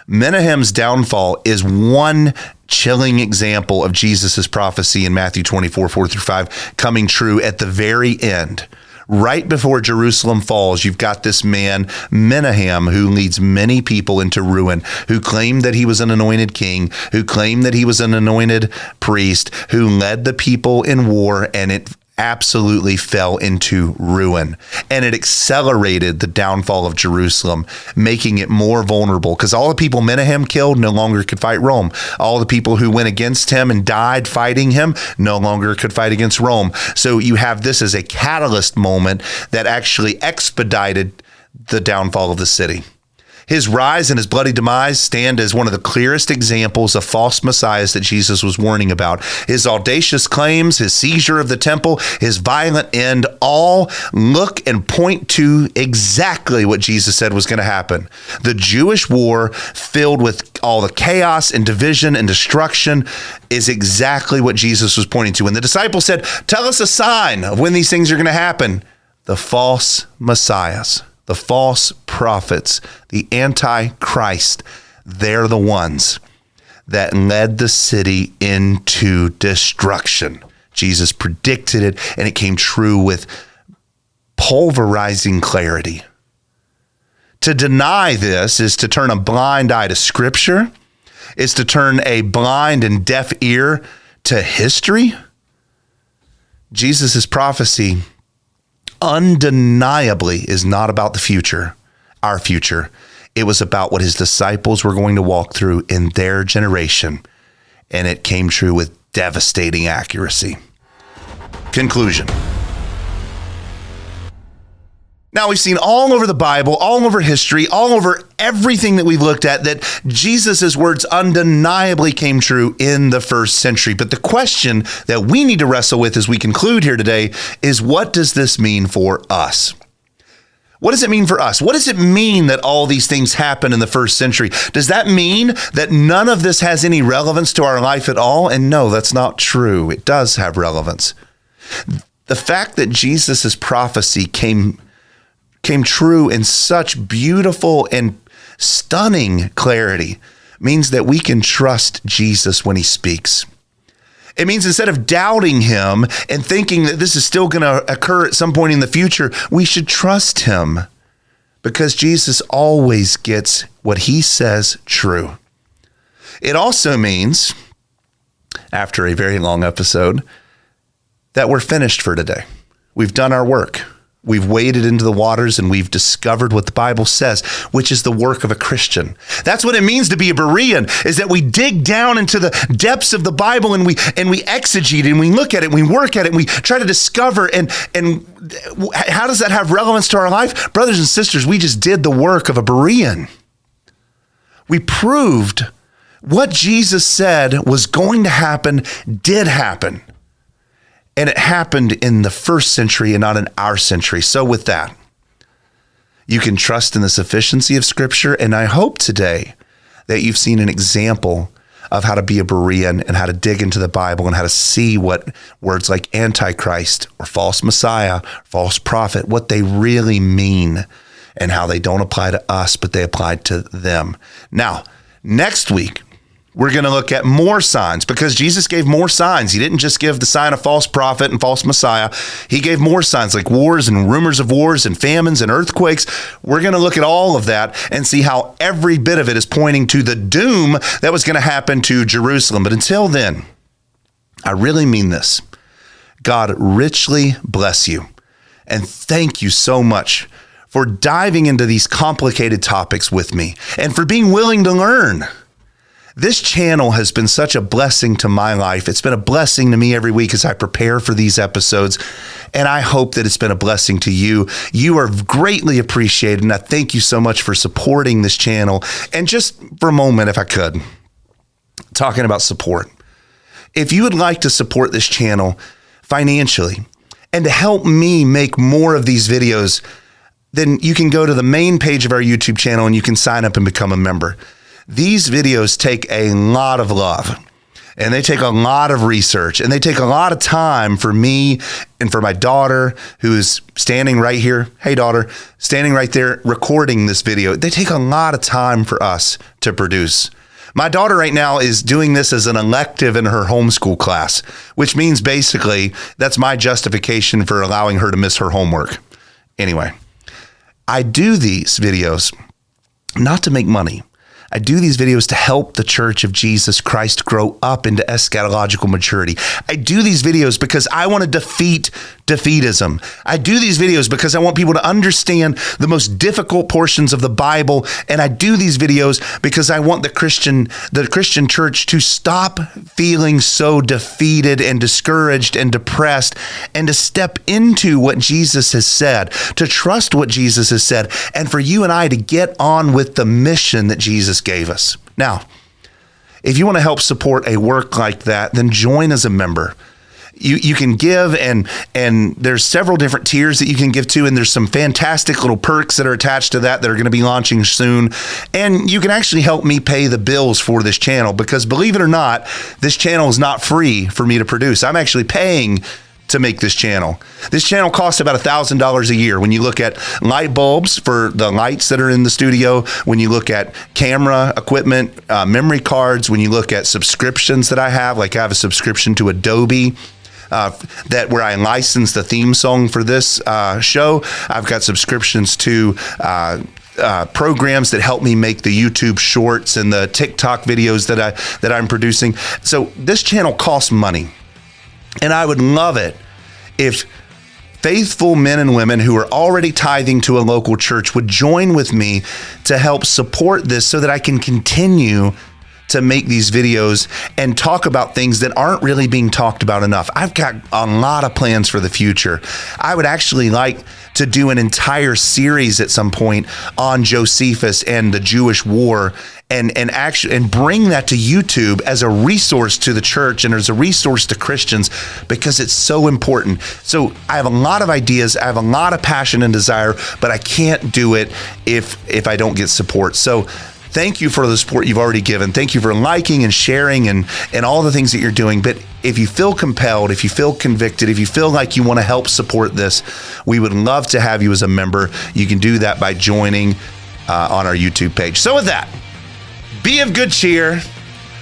Menahem's downfall is one chilling example of Jesus' prophecy in Matthew 24, 4-5, coming true at the very end. Right before Jerusalem falls, you've got this man, Menahem, who leads many people into ruin, who claimed that he was an anointed king, who claimed that he was an anointed priest, who led the people in war, and it absolutely fell into ruin. And it accelerated the downfall of Jerusalem, making it more vulnerable because all the people Menahem killed no longer could fight Rome. All the people who went against him and died fighting him no longer could fight against Rome. So you have this as a catalyst moment that actually expedited the downfall of the city. His rise and his bloody demise stand as one of the clearest examples of false messiahs that Jesus was warning about. His audacious claims, his seizure of the temple, his violent end, all look and point to exactly what Jesus said was going to happen. The Jewish war, filled with all the chaos and division and destruction, is exactly what Jesus was pointing to. And the disciples said, "Tell us a sign of when these things are going to happen." The false messiahs, the false prophets, the Antichrist, they're the ones that led the city into destruction. Jesus predicted it, and it came true with pulverizing clarity. To deny this is to turn a blind eye to Scripture, is to turn a blind and deaf ear to history. Jesus' prophecy undeniably is not about the future, our future. It was about what his disciples were going to walk through in their generation, and it came true with devastating accuracy. Conclusion. Now, we've seen all over the Bible, all over history, all over everything that we've looked at, that Jesus' words undeniably came true in the first century. But the question that we need to wrestle with as we conclude here today is, what does this mean for us? What does it mean for us? What does it mean that all these things happen in the first century? Does that mean that none of this has any relevance to our life at all? And no, that's not true. It does have relevance. The fact that Jesus' prophecy came true in such beautiful and stunning clarity means that we can trust Jesus when he speaks. It means instead of doubting him and thinking that this is still going to occur at some point in the future, we should trust him because Jesus always gets what he says true. It also means, after a very long episode, that we're finished for today. We've done our work. We've waded into the waters and we've discovered what the Bible says, which is the work of a Christian. That's what it means to be a Berean, is that we dig down into the depths of the Bible and we exegete it and we look at it and we work at it and we try to discover and how does that have relevance to our life? Brothers and sisters, we just did the work of a Berean. We proved what Jesus said was going to happen did happen. And it happened in the first century and not in our century. So with that, you can trust in the sufficiency of Scripture. And I hope today that you've seen an example of how to be a Berean and how to dig into the Bible and how to see what words like Antichrist or false Messiah, false prophet, what they really mean and how they don't apply to us, but they apply to them. Now, next week, we're going to look at more signs because Jesus gave more signs. He didn't just give the sign of false prophet and false Messiah. He gave more signs like wars and rumors of wars and famines and earthquakes. We're going to look at all of that and see how every bit of it is pointing to the doom that was going to happen to Jerusalem. But until then, I really mean this. God richly bless you. And thank you so much for diving into these complicated topics with me and for being willing to learn. This channel has been such a blessing to my life. It's been a blessing to me every week as I prepare for these episodes, and I hope that it's been a blessing to you. You are greatly appreciated, and I thank you so much for supporting this channel. And just for a moment, if I could, talking about support. If you would like to support this channel financially and to help me make more of these videos, then you can go to the main page of our YouTube channel and you can sign up and become a member. These videos take a lot of love and they take a lot of research and they take a lot of time for me and for my daughter who is standing right here. Hey, daughter, standing right there recording this video. They take a lot of time for us to produce. My daughter right now is doing this as an elective in her homeschool class, which means basically that's my justification for allowing her to miss her homework. Anyway, I do these videos not to make money. I do these videos to help the Church of Jesus Christ grow up into eschatological maturity. I do these videos because I want to defeat defeatism. I do these videos because I want people to understand the most difficult portions of the Bible. And I do these videos because I want the Christian church to stop feeling so defeated and discouraged and depressed and to step into what Jesus has said, to trust what Jesus has said, and for you and I to get on with the mission that Jesus gave us. Now, if you want to help support a work like that, then join as a member. You can give, and there's several different tiers that you can give to, and there's some fantastic little perks that are attached to that are going to be launching soon. And you can actually help me pay the bills for this channel because, believe it or not, this channel is not free for me to produce. I'm actually paying to make this channel. This channel costs about $1,000 a year. When you look at light bulbs for the lights that are in the studio, when you look at camera equipment, memory cards, when you look at subscriptions that I have, like I have a subscription to Adobe, that where I license the theme song for this show. I've got subscriptions to programs that help me make the YouTube shorts and the TikTok videos that I'm producing. So this channel costs money. And I would love it if faithful men and women who are already tithing to a local church would join with me to help support this so that I can continue to make these videos and talk about things that aren't really being talked about enough. I've got a lot of plans for the future. I would actually like to do an entire series at some point on Josephus and the Jewish war and bring that to YouTube as a resource to the church and as a resource to Christians because it's so important. So I have a lot of ideas. I have a lot of passion and desire, but I can't do it if I don't get support. So thank you for the support you've already given. Thank you for liking and sharing and all the things that you're doing. But if you feel compelled, if you feel convicted, if you feel like you want to help support this, we would love to have you as a member. You can do that by joining on our YouTube page. So with that, be of good cheer.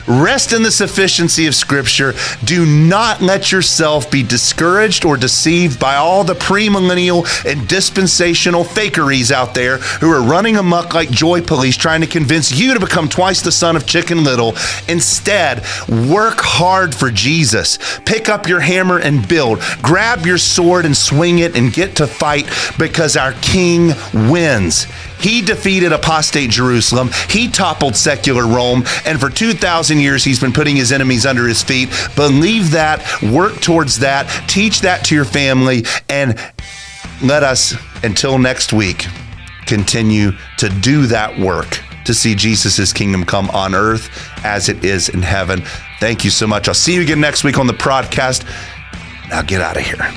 Rest in the sufficiency of Scripture. Do not let yourself be discouraged or deceived by all the premillennial and dispensational fakeries out there who are running amok like joy police trying to convince you to become twice the son of Chicken Little. Instead, work hard for Jesus. Pick up your hammer and build. Grab your sword and swing it and get to fight, because our King wins. He defeated apostate Jerusalem. He toppled secular Rome. And for 2,000 years, he's been putting his enemies under his feet. Believe that, work towards that, teach that to your family, and let us, until next week, continue to do that work to see Jesus' kingdom come on earth as it is in heaven. Thank you so much. I'll see you again next week on the PRODCAST. Now get out of here.